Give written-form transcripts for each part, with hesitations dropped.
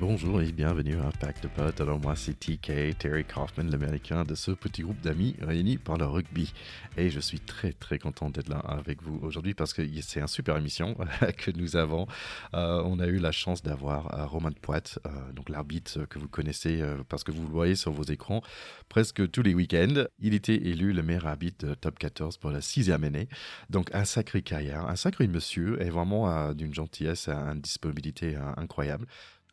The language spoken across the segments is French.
Bonjour et bienvenue à Pack de Potes. Alors moi c'est TK, Terry Kaufman, l'américain de ce petit groupe d'amis réunis par le rugby. Et je suis très très content d'être là avec vous aujourd'hui parce que c'est une super émission que nous avons. On a eu la chance d'avoir Romain Poite, donc l'arbitre que vous connaissez parce que vous le voyez sur vos écrans presque tous les week-ends. Il était élu le meilleur arbitre de Top 14 pour la 6e année. Donc un sacré carrière, un sacré monsieur et vraiment d'une gentillesse, une disponibilité incroyable.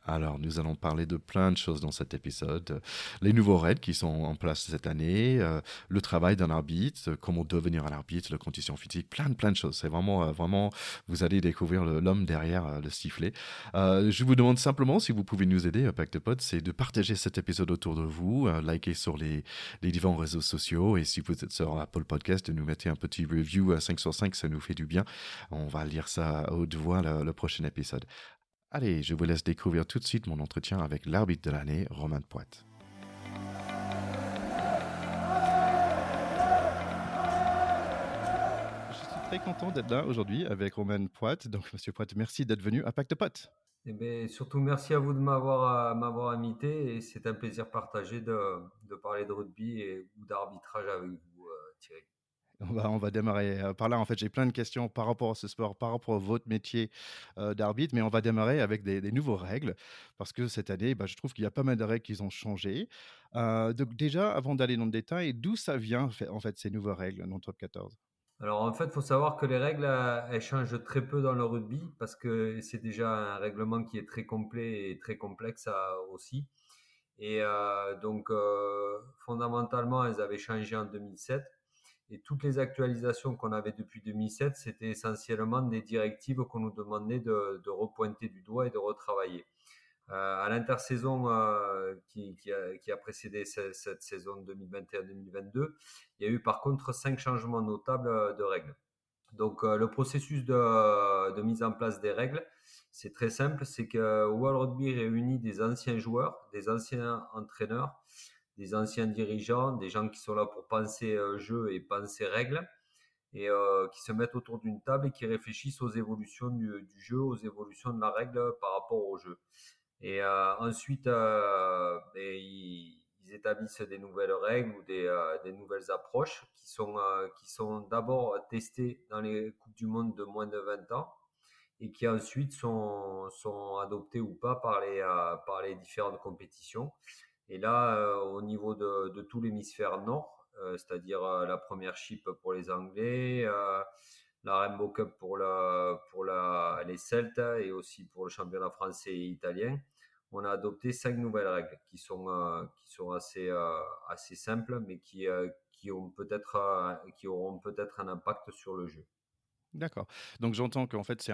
Alors, nous allons parler de plein de choses dans cet épisode. Les nouveaux règles qui sont en place cette année, le travail d'un arbitre, comment devenir un arbitre, les conditions physiques, plein de choses. C'est vraiment, vous allez découvrir l'homme derrière le sifflet. Je vous demande simplement si vous pouvez nous aider, Pack de Potes, c'est de partager cet épisode autour de vous, liker sur les différents réseaux sociaux et si vous êtes sur Apple Podcast, de nous mettre un petit review à 5 sur 5, ça nous fait du bien. On va lire ça à haute voix le prochain épisode. Allez, je vous laisse découvrir tout de suite mon entretien avec l'arbitre de l'année, Romain Poite. Je suis très content d'être là aujourd'hui avec Romain Poite. Donc, Monsieur Poite, merci d'être venu à Pacte Pote. Eh bien, surtout, merci à vous de m'avoir invité et c'est un plaisir partagé de parler de rugby ou d'arbitrage avec vous, Thierry. On va démarrer par là. En fait, j'ai plein de questions par rapport à ce sport, par rapport à votre métier d'arbitre, mais on va démarrer avec des nouveaux règles parce que cette année, je trouve qu'il y a pas mal de règles qui ont changé. Donc déjà, avant d'aller dans le détail, d'où ça vient en fait ces nouvelles règles dans Top 14? Alors en fait, il faut savoir que les règles, elles changent très peu dans le rugby parce que c'est déjà un règlement qui est très complet et très complexe aussi. Et fondamentalement, elles avaient changé en 2007. Et toutes les actualisations qu'on avait depuis 2007, c'était essentiellement des directives qu'on nous demandait de repointer du doigt et de retravailler. À l'intersaison qui a précédé cette saison 2021-2022, il y a eu par contre 5 changements notables de règles. Donc le processus de mise en place des règles, c'est très simple, c'est que World Rugby réunit des anciens joueurs, des anciens entraîneurs, des anciens dirigeants, des gens qui sont là pour penser jeu et penser règles, et qui se mettent autour d'une table et qui réfléchissent aux évolutions du jeu, aux évolutions de la règle par rapport au jeu. Et ensuite, ils établissent des nouvelles règles ou des nouvelles approches qui sont d'abord testées dans les Coupes du Monde de moins de 20 ans et qui ensuite sont adoptées ou pas par les différentes compétitions. Et là, au niveau de tout l'hémisphère nord, c'est-à-dire la première chip pour les Anglais, la Rainbow Cup les Celtes et aussi pour le championnat français et italien, on a adopté 5 nouvelles règles qui sont assez simples, mais qui auront peut-être un impact sur le jeu. D'accord. Donc j'entends qu'en fait, c'est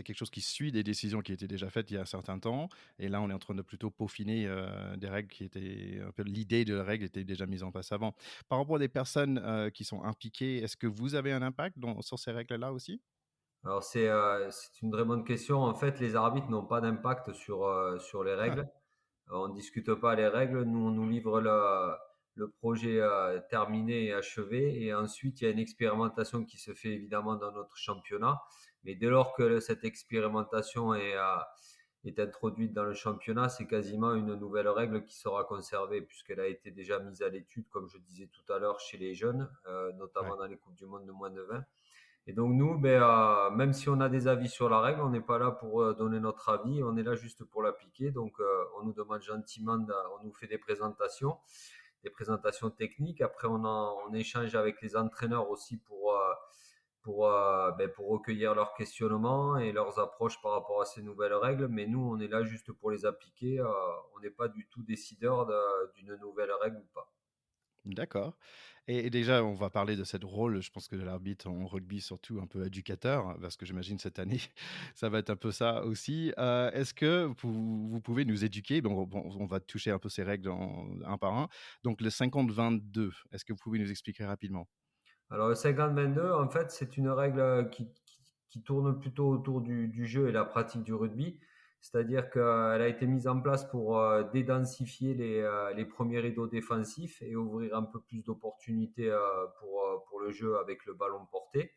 quelque chose qui suit des décisions qui étaient déjà faites il y a un certain temps. Et là, on est en train de plutôt peaufiner des règles qui étaient un peu l'idée de la règle était déjà mise en place avant. Par rapport à des personnes qui sont impliquées, est-ce que vous avez un impact sur ces règles-là aussi? Alors c'est une très bonne question. En fait, les arbitres n'ont pas d'impact sur les règles. On ne discute pas les règles. Nous, on nous livre le projet terminé et achevé. Et ensuite, il y a une expérimentation qui se fait évidemment dans notre championnat. Mais dès lors que cette expérimentation est introduite dans le championnat, c'est quasiment une nouvelle règle qui sera conservée puisqu'elle a été déjà mise à l'étude, comme je disais tout à l'heure, chez les jeunes, notamment Ouais. dans les Coupes du Monde de moins de 20. Et donc nous, même si on a des avis sur la règle, on n'est pas là pour donner notre avis, on est là juste pour l'appliquer. Donc on nous demande gentiment, on nous fait des présentations techniques. Après, on échange avec les entraîneurs aussi pour recueillir leurs questionnements et leurs approches par rapport à ces nouvelles règles. Mais nous, on est là juste pour les appliquer. On n'est pas du tout décideur d'une nouvelle règle ou pas. D'accord. Et déjà, on va parler de cette rôle, je pense que de l'arbitre en rugby, surtout un peu éducateur, parce que j'imagine cette année, ça va être un peu ça aussi. Est-ce que vous pouvez nous éduquer? Bon, on va toucher un peu ces règles un par un. Donc, le 50-22, est-ce que vous pouvez nous expliquer rapidement? Alors le 50-22, en fait, c'est une règle qui tourne plutôt autour du jeu et la pratique du rugby. C'est-à-dire qu'elle a été mise en place pour dédensifier les premiers rideaux défensifs et ouvrir un peu plus d'opportunités pour le jeu avec le ballon porté.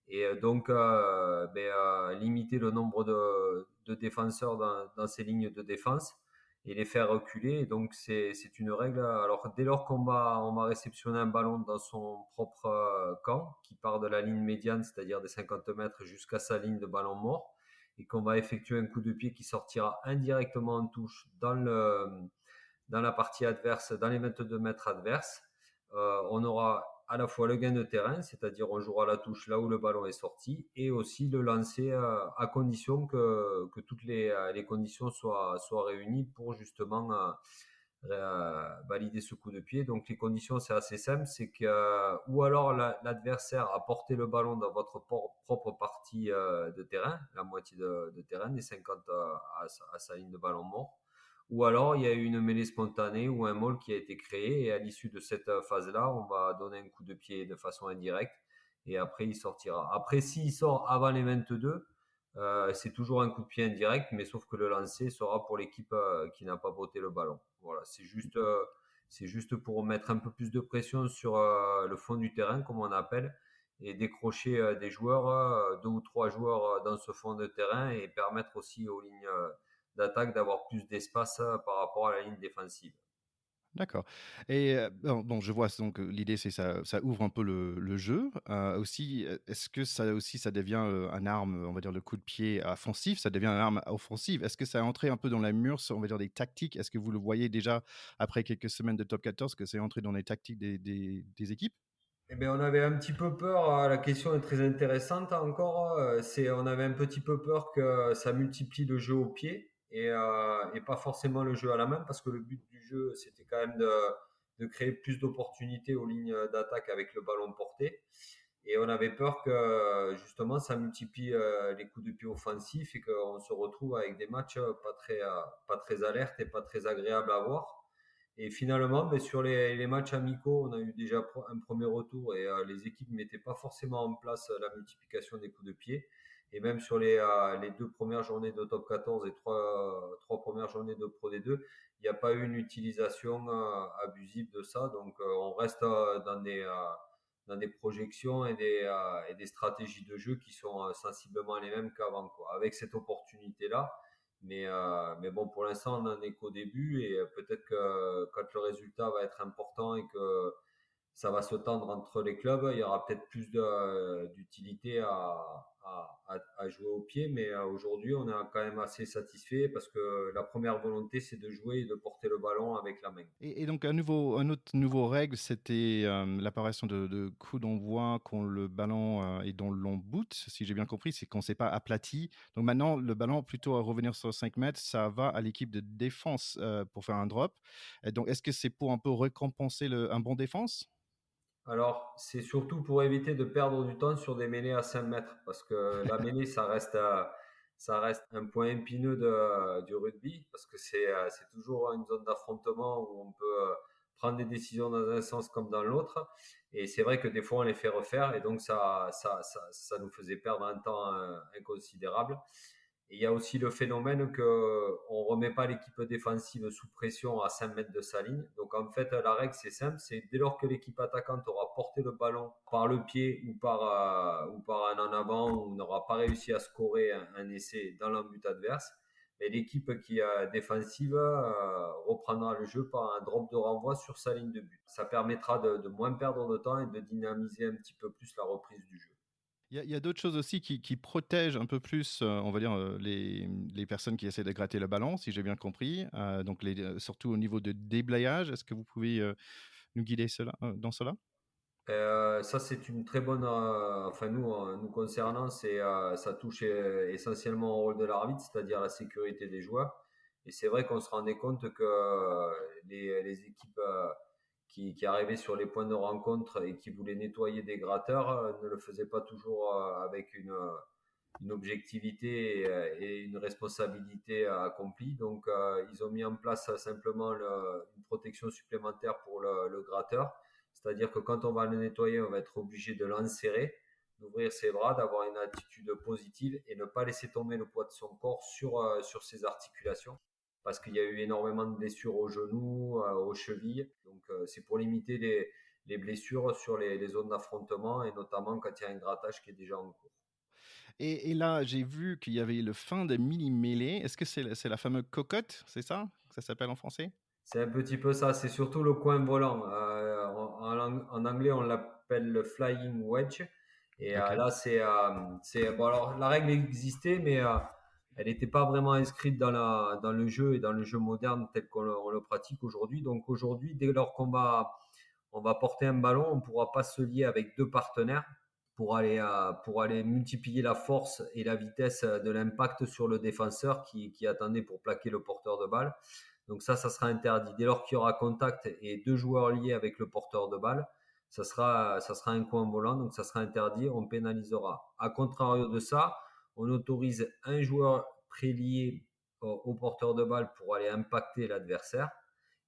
Et donc, limiter le nombre de défenseurs dans ces lignes de défense et les faire reculer. Et donc, c'est une règle. Alors, dès lors on va réceptionner un ballon dans son propre camp, qui part de la ligne médiane, c'est-à-dire des 50 mètres, jusqu'à sa ligne de ballon mort, et qu'on va effectuer un coup de pied qui sortira indirectement en touche dans la partie adverse, dans les 22 mètres adverses, on aura à la fois le gain de terrain, c'est-à-dire on jouera la touche là où le ballon est sorti, et aussi le lancer à condition que toutes les conditions soient réunies pour justement valider ce coup de pied. Donc les conditions, c'est assez simple, c'est que ou alors l'adversaire a porté le ballon dans votre propre partie de terrain, la moitié de terrain, des 50 à sa ligne de ballon mort, ou alors il y a eu une mêlée spontanée ou un maul qui a été créé, et à l'issue de cette phase-là, on va donner un coup de pied de façon indirecte, et après il sortira. Après, s'il sort avant les 22, c'est toujours un coup de pied indirect, mais sauf que le lancer sera pour l'équipe qui n'a pas botté le ballon. Voilà, c'est juste pour mettre un peu plus de pression sur le fond du terrain, comme on appelle, et décrocher des joueurs, deux ou trois joueurs dans ce fond de terrain, et permettre aussi aux lignes d'attaque d'avoir plus d'espace par rapport à la ligne défensive. D'accord. Et bon, je vois, donc l'idée, c'est ça ouvre un peu le jeu. Aussi, est-ce que ça aussi, ça devient, un arme, on va dire, le coup de pied offensif, ça devient une arme offensive? Est-ce que ça a entré un peu dans la mûre, on va dire, des tactiques? Est-ce que vous le voyez déjà après quelques semaines de top 14 que c'est entré dans les tactiques des équipes? Eh bien, on avait un petit peu peur. La question est très intéressante encore. On avait un petit peu peur que ça multiplie le jeu au pied, et pas forcément le jeu à la main, parce que le but du jeu, c'était quand même de créer plus d'opportunités aux lignes d'attaque avec le ballon porté. Et on avait peur que justement ça multiplie les coups de pied offensifs, et qu'on se retrouve avec des matchs pas très alertes et pas très agréables à voir. Et finalement, sur les matchs amicaux, on a eu déjà un premier retour, et les équipes ne mettaient pas forcément en place la multiplication des coups de pied. Et même sur les deux premières journées de top 14 et trois premières journées de Pro D2, il n'y a pas eu une utilisation abusive de ça. Donc on reste dans des projections et des stratégies de jeu qui sont sensiblement les mêmes qu'avant, quoi, avec cette opportunité-là. Mais bon, pour l'instant, on n'en est qu'au début, et peut-être que quand le résultat va être important et que ça va se tendre entre les clubs, il y aura peut-être plus d'utilité à jouer au pied. Mais aujourd'hui, on est quand même assez satisfait, parce que la première volonté, c'est de jouer et de porter le ballon avec la main. Et donc un autre nouveau règle, c'était, l'apparition de coups d'envoi quand le ballon, est dans le long boot, si j'ai bien compris, c'est quand c'est pas aplati. Donc maintenant, le ballon, plutôt à revenir sur 5 mètres, ça va à l'équipe de défense, pour faire un drop. Et donc est-ce que c'est pour un peu récompenser un bon défense? Alors, c'est surtout pour éviter de perdre du temps sur des mêlées à 5 mètres, parce que la mêlée, ça reste un point épineux du rugby, parce que c'est toujours une zone d'affrontement où on peut prendre des décisions dans un sens comme dans l'autre. Et c'est vrai que des fois, on les fait refaire, et donc ça nous faisait perdre un temps inconsidérable. Et il y a aussi le phénomène que on remet pas l'équipe défensive sous pression à 5 mètres de sa ligne. Donc en fait, la règle, c'est simple, c'est dès lors que l'équipe attaquante aura porté le ballon par le pied ou par un en avant, ou n'aura pas réussi à scorer un essai dans l'embut adverse, mais l'équipe qui est défensive reprendra le jeu par un drop de renvoi sur sa ligne de but. Ça permettra de moins perdre de temps et de dynamiser un petit peu plus la reprise du jeu. Il y a d'autres choses aussi qui protègent un peu plus, on va dire, les personnes qui essaient de gratter le ballon, si j'ai bien compris, donc surtout au niveau de déblayage. Est-ce que vous pouvez, nous guider dans cela? Ça, c'est une très bonne. Enfin, nous concernant, ça touche essentiellement au rôle de l'arbitre, c'est-à-dire la sécurité des joueurs. Et c'est vrai qu'on se rendait compte que les équipes qui arrivaient sur les points de rencontre et qui voulaient nettoyer des gratteurs ne le faisaient pas toujours avec une objectivité et une responsabilité accomplie. Donc, ils ont mis en place simplement une protection supplémentaire pour le gratteur. C'est-à-dire que quand on va le nettoyer, on va être obligé de l'enserrer, d'ouvrir ses bras, d'avoir une attitude positive et ne pas laisser tomber le poids de son corps sur ses articulations. Parce qu'il y a eu énormément de blessures aux genoux, aux chevilles. Donc, c'est pour limiter les blessures sur les zones d'affrontement et notamment quand il y a un grattage qui est déjà en cours. Et là, j'ai vu qu'il y avait le fin de mini-mêlée. Est-ce que c'est la fameuse cocotte, c'est ça que ça s'appelle en français? C'est un petit peu ça, c'est surtout le coin volant. En anglais, on l'appelle le flying wedge. Et Ok. là, bon, alors, la règle existait, mais elle n'était pas vraiment inscrite dans le jeu et dans le jeu moderne tel on le pratique aujourd'hui. Donc aujourd'hui, dès lors on va porter un ballon, on ne pourra pas se lier avec deux partenaires pour aller multiplier la force et la vitesse de l'impact sur le défenseur qui attendait pour plaquer le porteur de balle. Donc ça sera interdit. Dès lors qu'il y aura contact et deux joueurs liés avec le porteur de balle, ça sera un coup en volant, donc ça sera interdit, on pénalisera. A contrario de ça, on autorise un joueur prélié au porteur de balle pour aller impacter l'adversaire.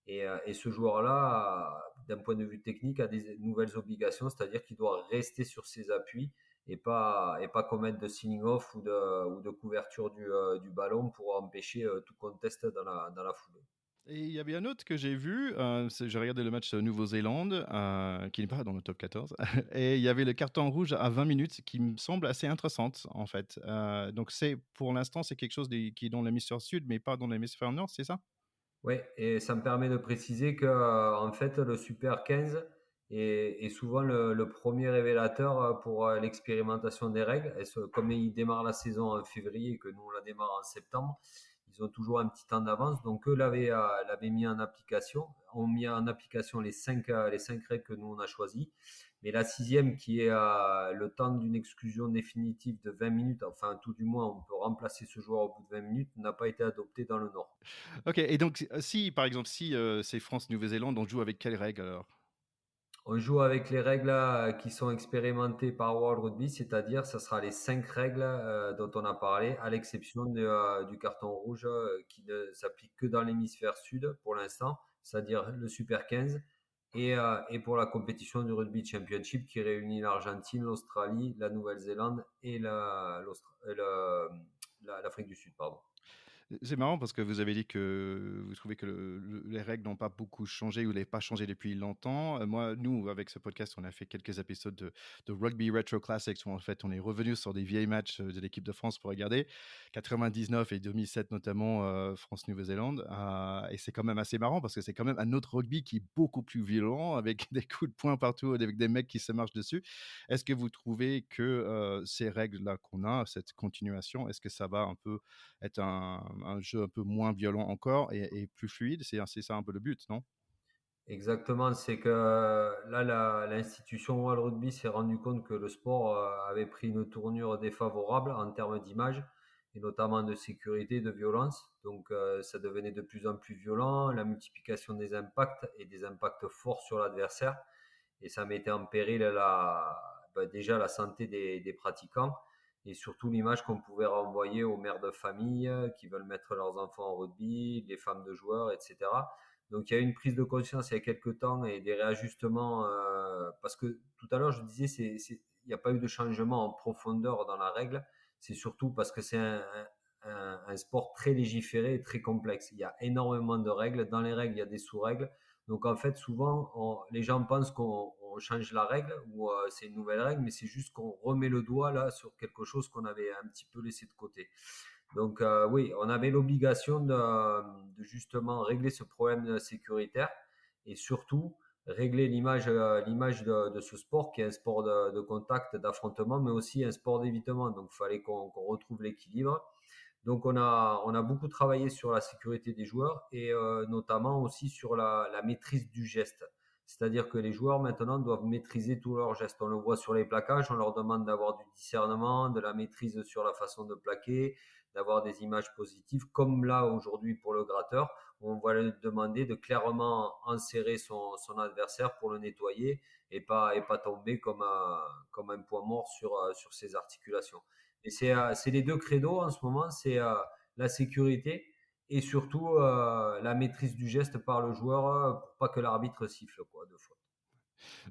Et ce joueur-là, d'un point de vue technique, a des nouvelles obligations, c'est-à-dire qu'il doit rester sur ses appuis et pas commettre de sealing off ou de couverture du ballon pour empêcher tout contest dans la foulée. Et il y avait un autre que j'ai vu, j'ai regardé le match Nouvelle-Zélande, qui n'est pas dans le top 14, et il y avait le carton rouge à 20 minutes qui me semble assez intéressante en fait. Donc pour l'instant, c'est quelque chose qui est dans l'hémisphère sud, mais pas dans l'hémisphère nord, c'est ça? Oui, et ça me permet de préciser que en fait, le Super 15 est souvent le premier révélateur pour l'expérimentation des règles. Comme il démarre la saison en février et que nous on la démarre en septembre, ils ont toujours un petit temps d'avance. Donc eux l'avaient mis en application, ont mis en application les cinq règles que nous on a choisies. Mais la sixième, qui est le temps d'une exclusion définitive de 20 minutes, enfin tout du moins on peut remplacer ce joueur au bout de 20 minutes, n'a pas été adoptée dans le Nord. Ok, et donc si par exemple, si c'est France-Nouvelle-Zélande, on joue avec quelles règles alors? On joue avec les règles qui sont expérimentées par World Rugby, c'est-à-dire ça sera les cinq règles dont on a parlé, à l'exception du carton rouge qui ne s'applique que dans l'hémisphère sud pour l'instant, c'est-à-dire le Super 15, et pour la compétition du Rugby Championship qui réunit l'Argentine, l'Australie, la Nouvelle-Zélande et l'Afrique du Sud, pardon. C'est marrant parce que vous avez dit que vous trouvez que les règles n'ont pas beaucoup changé ou n'avaient pas changé depuis longtemps. Moi, nous, avec ce podcast, on a fait quelques épisodes de Rugby Retro Classics où en fait, on est revenu sur des vieilles matchs de l'équipe de France pour regarder. 99 et 2007 notamment, France-Nouvelle-Zélande. Et c'est quand même assez marrant parce que c'est quand même un autre rugby qui est beaucoup plus violent avec des coups de poing partout, avec des mecs qui se marchent dessus. Est-ce que vous trouvez que ces règles-là qu'on a, cette continuation, est-ce que ça va un peu être un jeu un peu moins violent encore et plus fluide? C'est ça un peu le but, non? Exactement, c'est que là, l'institution World Rugby s'est rendu compte que le sport avait pris une tournure défavorable en termes d'image et notamment de sécurité et de violence. Donc ça devenait de plus en plus violent, la multiplication des impacts et des impacts forts sur l'adversaire. Et ça mettait en péril déjà la santé des pratiquants et surtout l'image qu'on pouvait renvoyer aux mères de famille qui veulent mettre leurs enfants au rugby, les femmes de joueurs, etc. Donc il y a eu une prise de conscience il y a quelques temps et des réajustements parce que tout à l'heure je disais il n'y a pas eu de changement en profondeur dans la règle, c'est surtout parce que c'est un sport très légiféré et très complexe. Il y a énormément de règles, dans les règles il y a des sous-règles, donc en fait souvent les gens pensent qu'on change la règle ou c'est une nouvelle règle, mais c'est juste qu'on remet le doigt là sur quelque chose qu'on avait un petit peu laissé de côté. Donc oui, on avait l'obligation de justement régler ce problème sécuritaire et surtout régler l'image de ce sport qui est un sport de contact, d'affrontement, mais aussi un sport d'évitement. Donc il fallait qu'on retrouve l'équilibre. Donc on a beaucoup travaillé sur la sécurité des joueurs et notamment aussi sur la maîtrise du geste. C'est-à-dire que les joueurs maintenant doivent maîtriser tous leurs gestes. On le voit sur les plaquages, on leur demande d'avoir du discernement, de la maîtrise sur la façon de plaquer, d'avoir des images positives, comme là aujourd'hui pour le gratteur, où on va lui demander de clairement enserrer son adversaire pour le nettoyer et pas tomber comme un point mort sur ses articulations. Et c'est les deux credos en ce moment, c'est la sécurité et surtout la maîtrise du geste par le joueur pour pas que l'arbitre siffle quoi, deux fois.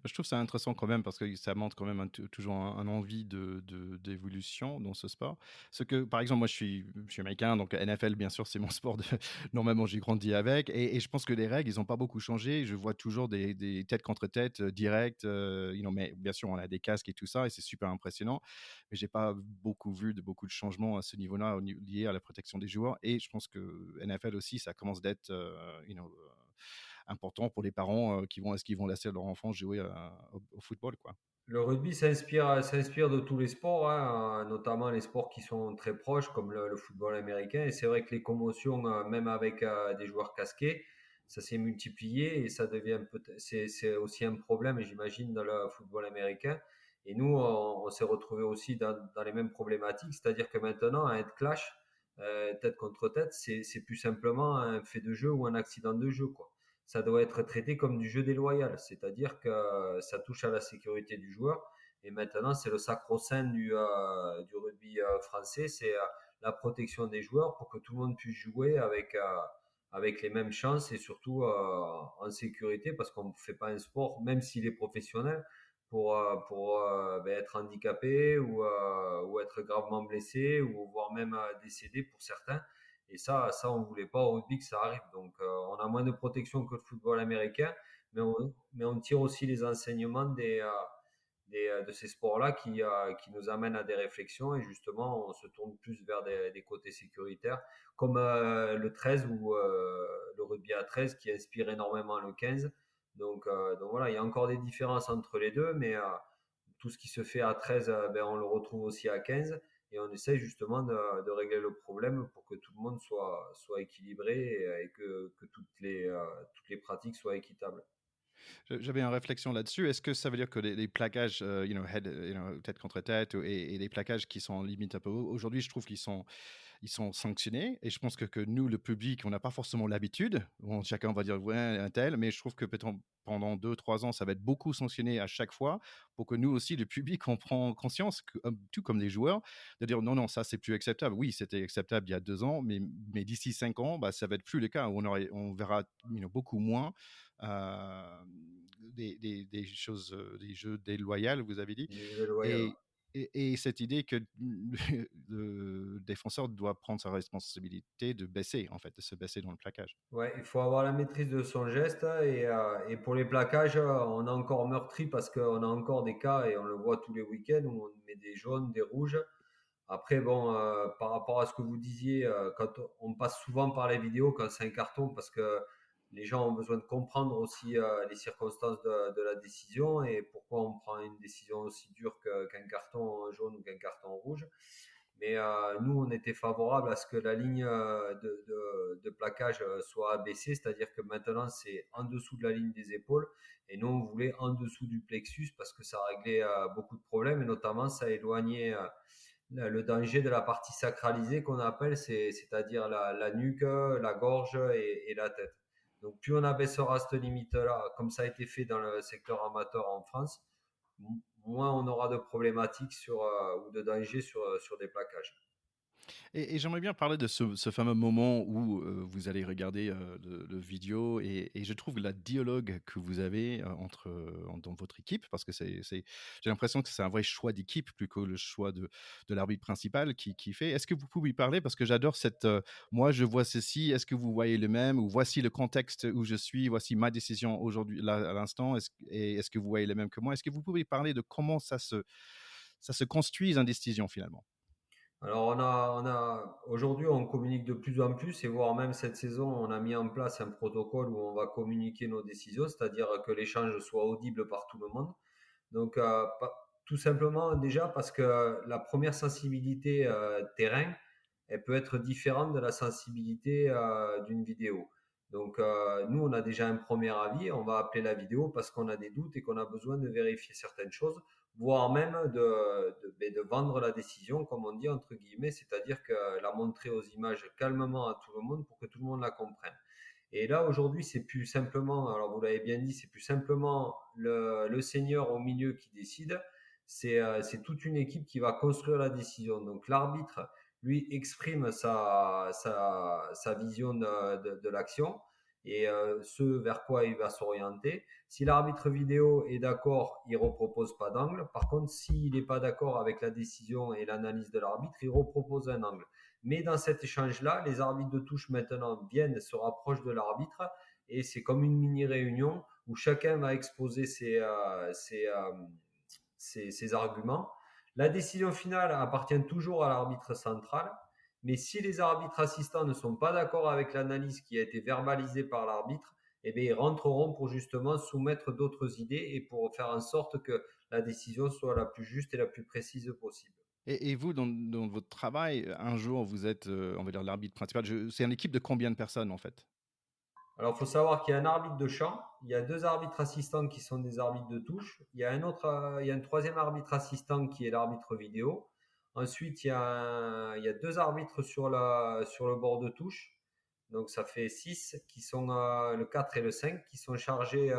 Je trouve ça intéressant quand même parce que ça montre quand même toujours un envie d'évolution dans ce sport. Ce que, par exemple, moi, je suis américain, donc NFL, bien sûr, c'est mon sport. Normalement, j'ai grandi avec. Et je pense que les règles, ils n'ont pas beaucoup changé. Je vois toujours des têtes contre têtes directes. Mais bien sûr, on a des casques et tout ça, et c'est super impressionnant. Mais j'ai pas beaucoup vu de beaucoup de changements à ce niveau-là liés à la protection des joueurs. Et je pense que NFL aussi, ça commence d'être important pour les parents est-ce qu'ils vont laisser leur enfant jouer au football, quoi. Le rugby s'inspire de tous les sports, hein, notamment les sports qui sont très proches, comme le football américain. Et c'est vrai que les commotions, même avec des joueurs casqués, ça s'est multiplié et ça devient c'est aussi un problème, j'imagine, dans le football américain. Et nous, on s'est retrouvé aussi dans les mêmes problématiques, c'est-à-dire que maintenant, un head clash, tête contre tête, c'est plus simplement un fait de jeu ou un accident de jeu, quoi. Ça doit être traité comme du jeu déloyal, c'est-à-dire que ça touche à la sécurité du joueur. Et maintenant, c'est le sacro-saint du rugby français, c'est la protection des joueurs pour que tout le monde puisse jouer avec les mêmes chances et surtout en sécurité, parce qu'on ne fait pas un sport, même s'il est professionnel, pour être handicapé ou être gravement blessé ou voire même décédé pour certains. Et ça, on voulait pas au rugby que ça arrive. Donc, on a moins de protection que le football américain, mais on tire aussi les enseignements de ces sports-là qui nous amènent à des réflexions et justement, on se tourne plus vers des côtés sécuritaires, comme le 13 ou le rugby à 13 qui inspire énormément le 15. Donc voilà, il y a encore des différences entre les deux, mais tout ce qui se fait à 13, ben, on le retrouve aussi à 15 et on essaye justement de régler le problème pour que tout le monde soit équilibré et que toutes les pratiques soient équitables. J'avais une réflexion là-dessus. Est-ce que ça veut dire que les plaquages, tête contre tête, et les plaquages qui sont limite un peu aujourd'hui, je trouve qu'ils sont sanctionnés. Et je pense que nous, le public, on n'a pas forcément l'habitude. Bon, chacun va dire, ouais, un tel, mais je trouve que peut-être pendant 2, 3 ans, ça va être beaucoup sanctionné à chaque fois pour que nous aussi, le public, on prend conscience, tout comme les joueurs, de dire non, non, ça, c'est plus acceptable. Oui, c'était acceptable il y a 2 ans, mais d'ici 5 ans, bah, ça va être plus le cas. On verra beaucoup moins euh, des choses, des jeux déloyaux, vous avez dit. Du jeu loyal. Et, et cette idée que le défenseur doit prendre sa responsabilité de baisser, en fait, de se baisser dans le plaquage. Ouais, il faut avoir la maîtrise de son geste et pour les plaquages, on a encore meurtri parce qu'on a encore des cas et on le voit tous les week-ends où on met des jaunes, des rouges. Après, bon, par rapport à ce que vous disiez, quand on passe souvent par les vidéos quand c'est un carton, parce que les gens ont besoin de comprendre aussi les circonstances de la décision et pourquoi on prend une décision aussi dure qu'un carton jaune ou qu'un carton rouge. Mais nous, on était favorable à ce que la ligne de plaquage soit abaissée, c'est-à-dire que maintenant c'est en dessous de la ligne des épaules, et nous on voulait en dessous du plexus parce que ça réglait beaucoup de problèmes et notamment ça éloignait le danger de la partie sacralisée qu'on appelle, c'est-à-dire la nuque, la gorge et la tête. Donc plus on abaissera cette limite-là, comme ça a été fait dans le secteur amateur en France, moins on aura de problématiques ou de dangers sur des plaquages. Et j'aimerais bien parler de ce fameux moment où vous allez regarder le vidéo, et je trouve la dialogue que vous avez dans votre équipe, parce que j'ai l'impression que c'est un vrai choix d'équipe plus que le choix de l'arbitre principal qui fait. Est-ce que vous pouvez y parler? Parce que j'adore moi je vois ceci, est-ce que vous voyez le même? Ou voici le contexte où je suis, voici ma décision aujourd'hui, là, à l'instant, et est-ce que vous voyez le même que moi? Est-ce que vous pouvez parler de comment ça se construise une décision finalement? Alors aujourd'hui on communique de plus en plus et voire même cette saison on a mis en place un protocole où on va communiquer nos décisions, c'est-à-dire que l'échange soit audible par tout le monde. Donc tout simplement déjà parce que la première sensibilité terrain, elle peut être différente de la sensibilité d'une vidéo. Donc nous on a déjà un premier avis, on va appeler la vidéo parce qu'on a des doutes et qu'on a besoin de vérifier certaines choses, voire même de vendre la décision, comme on dit entre guillemets, c'est-à-dire que la montrer aux images calmement à tout le monde pour que tout le monde la comprenne. Et là, aujourd'hui, c'est plus simplement, alors vous l'avez bien dit, c'est plus simplement le seigneur au milieu qui décide. C'est toute une équipe qui va construire la décision. Donc l'arbitre, lui, exprime sa vision de l'action. et ce vers quoi il va s'orienter. Si l'arbitre vidéo est d'accord, il ne repropose pas d'angle. Par contre, s'il n'est pas d'accord avec la décision et l'analyse de l'arbitre, il repropose un angle. Mais dans cet échange-là, les arbitres de touche maintenant viennent se rapprochent de l'arbitre et c'est comme une mini-réunion où chacun va exposer ses arguments. La décision finale appartient toujours à l'arbitre central, mais si les arbitres assistants ne sont pas d'accord avec l'analyse qui a été verbalisée par l'arbitre, eh bien, ils rentreront pour justement soumettre d'autres idées et pour faire en sorte que la décision soit la plus juste et la plus précise possible. Et vous, dans votre travail, un jour, vous êtes, on va dire, l'arbitre principal. C'est une équipe de combien de personnes, en fait? Alors, il faut savoir qu'il y a un arbitre de champ, il y a deux arbitres assistants qui sont des arbitres de touche, il y a un troisième arbitre assistant qui est l'arbitre vidéo. Ensuite, il y a deux arbitres sur le bord de touche. Donc, ça fait six qui sont le 4 et le 5 qui sont chargés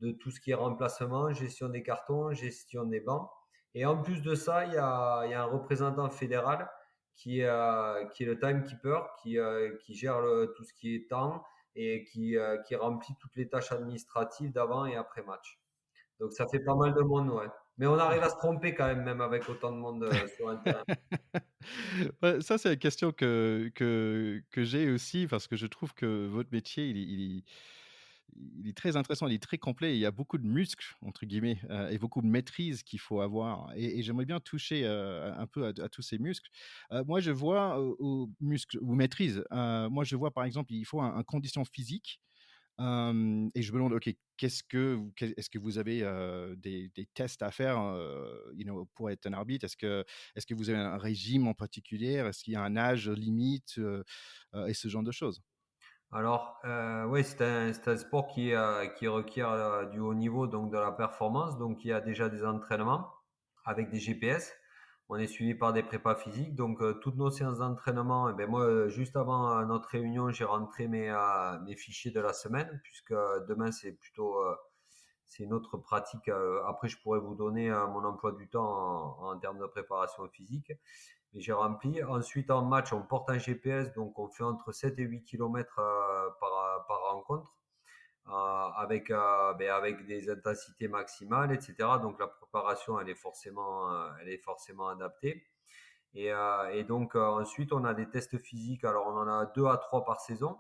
de tout ce qui est remplacement, gestion des cartons, gestion des bancs. Et en plus de ça, il y a un représentant fédéral qui est le timekeeper, qui gère tout ce qui est temps et qui remplit toutes les tâches administratives d'avant et après match. Donc ça fait pas mal de monde, ouais. Mais on arrive à se tromper quand même avec autant de monde sur un terrain. Ouais, ça, c'est une question que j'ai aussi parce que je trouve que votre métier, il est très intéressant, il est très complet. Il y a beaucoup de «muscles» entre guillemets, et beaucoup de maîtrise qu'il faut avoir et j'aimerais bien toucher, un peu à tous ces muscles. Moi, je vois, aux muscles ou maîtrise, moi, je vois, par exemple, il faut un condition physique. Et je me demande, OK, est-ce que vous avez, des tests à faire, pour être un arbitre? Est-ce que vous avez un régime en particulier? Est-ce qu'il y a un âge limite, et ce genre de choses? Alors, oui, c'est un sport qui requiert du haut niveau, donc de la performance. Donc, il y a déjà des entraînements avec des GPS. On est suivi par des prépas physiques. Donc, toutes nos séances d'entraînement, eh ben, moi, juste avant notre réunion, j'ai rentré mes fichiers de la semaine, puisque demain, c'est une autre pratique. Après, je pourrais vous donner mon emploi du temps en termes de préparation physique. Mais j'ai rempli. Ensuite, en match, on porte un GPS, donc on fait entre 7 et 8 km par rencontre, avec des intensités maximales, etc. Donc la préparation, elle est forcément adaptée. Et donc ensuite, on a des tests physiques. Alors on en a 2 à 3 par saison.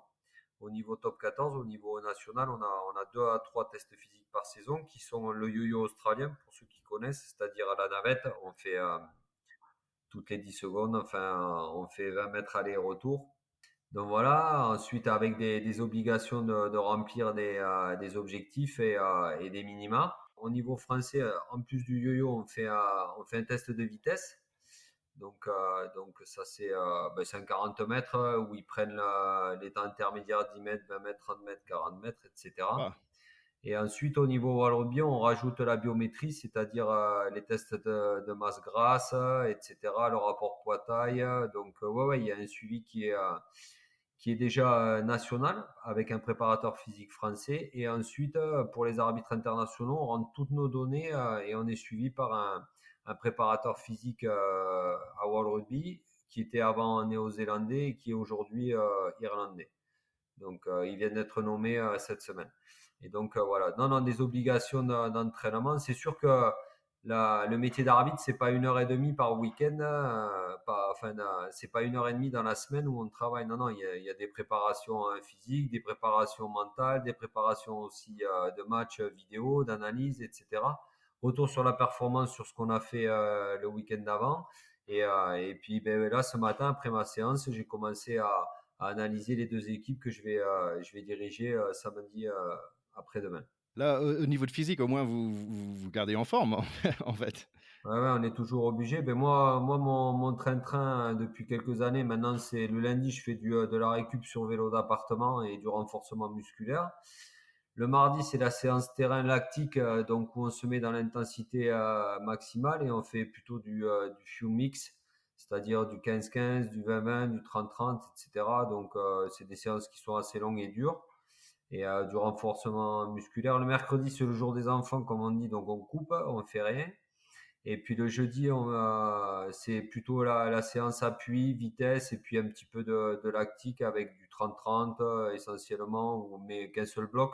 Au niveau top 14, au niveau national, on a 2 à 3 tests physiques par saison qui sont le yo-yo australien, pour ceux qui connaissent, c'est-à-dire à la navette. On fait toutes les 10 secondes. Enfin, on fait 20 mètres aller-retour. Donc voilà, ensuite avec des obligations de remplir des objectifs et des minima. Au niveau français, en plus du yo-yo, on fait un test de vitesse. Donc ça c'est un 40 mètres où ils prennent les temps intermédiaires 10 mètres, 20 mètres, 30 mètres, 40 mètres, etc. Ah, Et ensuite, au niveau Wallrugby, on rajoute la biométrie, c'est-à-dire les tests de masse grasse, etc., le rapport poids-taille. Donc, ouais, ouais, il y a un suivi qui est déjà national avec un préparateur physique français. Et ensuite, pour les arbitres internationaux, on rentre toutes nos données et on est suivi par un préparateur physique à Wallrugby qui était avant néo-zélandais et qui est aujourd'hui irlandais. Donc, il vient d'être nommé cette semaine. Et donc, voilà. Non, non, des obligations d'entraînement. C'est sûr que le métier d'arbitre, c'est pas une heure et demie par week-end, c'est pas une heure et demie dans la semaine où on travaille. Non, non, il y a des préparations physiques, des préparations mentales, des préparations aussi de matchs vidéo, d'analyse, etc. Retour sur la performance sur ce qu'on a fait le week-end d'avant. Et puis, ben, là, ce matin, après ma séance, j'ai commencé à analyser les deux équipes que je vais diriger samedi après-demain. là, au niveau de physique, au moins, vous gardez en forme, en fait? Ouais, ouais, on est toujours obligé. Ben moi mon train-train depuis quelques années, maintenant, c'est le lundi, je fais de la récup sur vélo d'appartement et du renforcement musculaire. Le mardi, c'est la séance terrain lactique, donc où on se met dans l'intensité maximale et on fait plutôt du few mix, c'est-à-dire du 15-15, du 20-20, du 30-30, etc. Donc, c'est des séances qui sont assez longues et dures et du renforcement musculaire. Le mercredi, c'est le jour des enfants, comme on dit, donc on coupe, on fait rien. Et puis le jeudi, c'est plutôt la séance appui, vitesse et puis un petit peu de lactique avec du 30-30 essentiellement, mais qu'un seul bloc.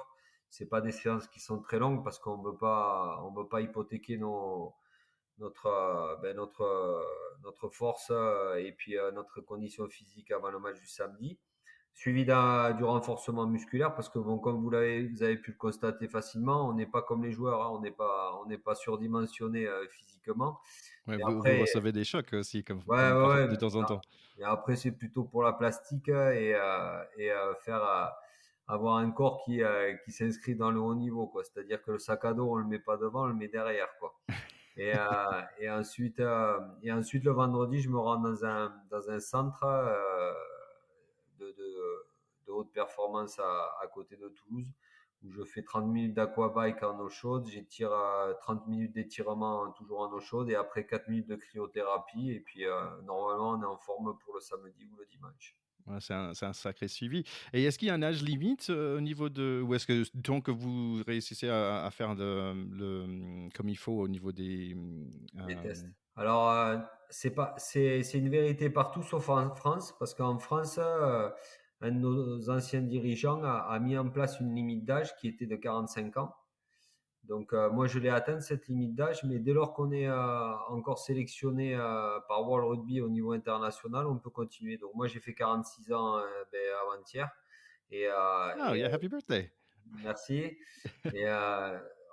C'est pas des séances qui sont très longues parce qu'on veut pas hypothéquer notre force et puis notre condition physique avant le match du samedi. Suivi du renforcement musculaire parce que bon, comme vous avez pu le constater facilement, on n'est pas comme les joueurs, hein, on n'est pas surdimensionné physiquement. Ouais, Et vous après, recevez des chocs aussi, ouais, ouais, ouais. de temps en temps. Et après, c'est plutôt pour la plastique faire avoir un corps qui s'inscrit dans le haut niveau, quoi. C'est-à-dire que le sac à dos, on le met pas devant, on le met derrière, quoi. Et ensuite, le vendredi, je me rends dans un centre de, de, de haute performance à côté de Toulouse, où je fais 30 minutes d'aquabike en eau chaude, j'étire 30 minutes d'étirement toujours en eau chaude, et après 4 minutes de cryothérapie, et puis normalement, on est en forme pour le samedi ou le dimanche. Ouais, c'est un sacré suivi. Et est-ce qu'il y a un âge limite, au niveau de ou est-ce que tant que vous réussissez à faire comme il faut au niveau des, Des tests. Alors, c'est une vérité partout sauf en France, parce qu'en France, un de nos anciens dirigeants a mis en place une limite d'âge qui était de 45 ans. Donc, moi, je l'ai atteinte, cette limite d'âge, mais dès lors qu'on est encore sélectionné par World Rugby au niveau international, on peut continuer. Donc, moi, j'ai fait 46 ans avant-hier. Et, Ah, yeah, happy birthday! merci. Et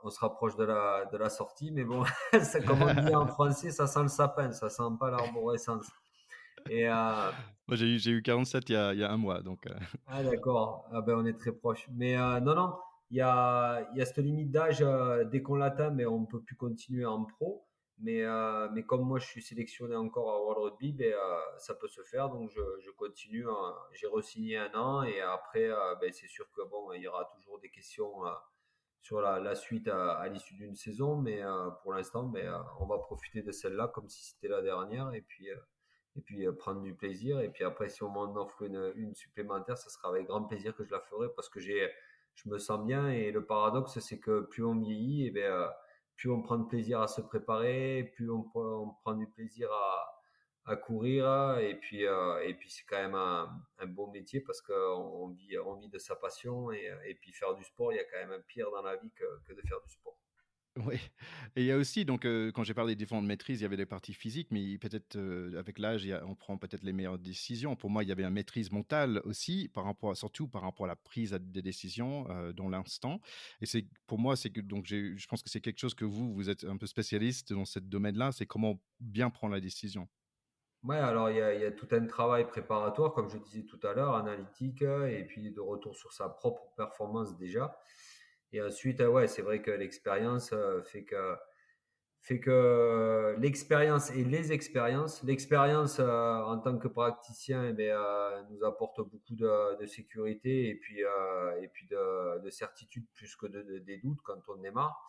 on se rapproche de la sortie, mais bon, ça, comme on dit en français, ça sent le sapin, ça sent pas l'arborescence. Et Moi, j'ai eu 47 il y a un mois, donc ah d'accord, ah ben on est très proche. Mais non, non, il y a cette limite d'âge, dès qu'on l'atteint, mais on ne peut plus continuer en pro. Mais comme moi je suis sélectionné encore à World Rugby, ça peut se faire, donc je continue. J'ai re-signé un an et après, c'est sûr que bon, il y aura toujours des questions sur la suite à l'issue d'une saison, mais pour l'instant, on va profiter de celle-là comme si c'était la dernière et puis prendre du plaisir. Et puis après, si on m'en offre une supplémentaire, ça sera avec grand plaisir que je la ferai parce que je me sens bien. Et le paradoxe, c'est que plus on vieillit, plus on prend de plaisir à se préparer, plus on prend du plaisir à courir. Et puis c'est quand même un beau métier parce on vit de sa passion. Et puis faire du sport, il y a quand même un pire dans la vie que de faire du sport. oui. Et il y a aussi donc, quand j'ai parlé des différentes maîtrises, il y avait les parties physiques, mais peut-être, avec l'âge, on prend peut-être les meilleures décisions. Pour moi, il y avait une maîtrise mentale aussi, surtout par rapport à la prise des décisions, dans l'instant. Et c'est pour moi, c'est que donc je pense que c'est quelque chose que vous êtes un peu spécialiste dans ce domaine-là, c'est comment bien prendre la décision. Ouais, alors il y a tout un travail préparatoire, comme je disais tout à l'heure, analytique, et puis de retour sur sa propre performance déjà. Et ensuite, ouais, c'est vrai que l'expérience fait que l'expérience et les expériences, l'expérience en tant que praticien, nous apporte beaucoup de sécurité et puis de certitude plus que des doutes quand on démarre.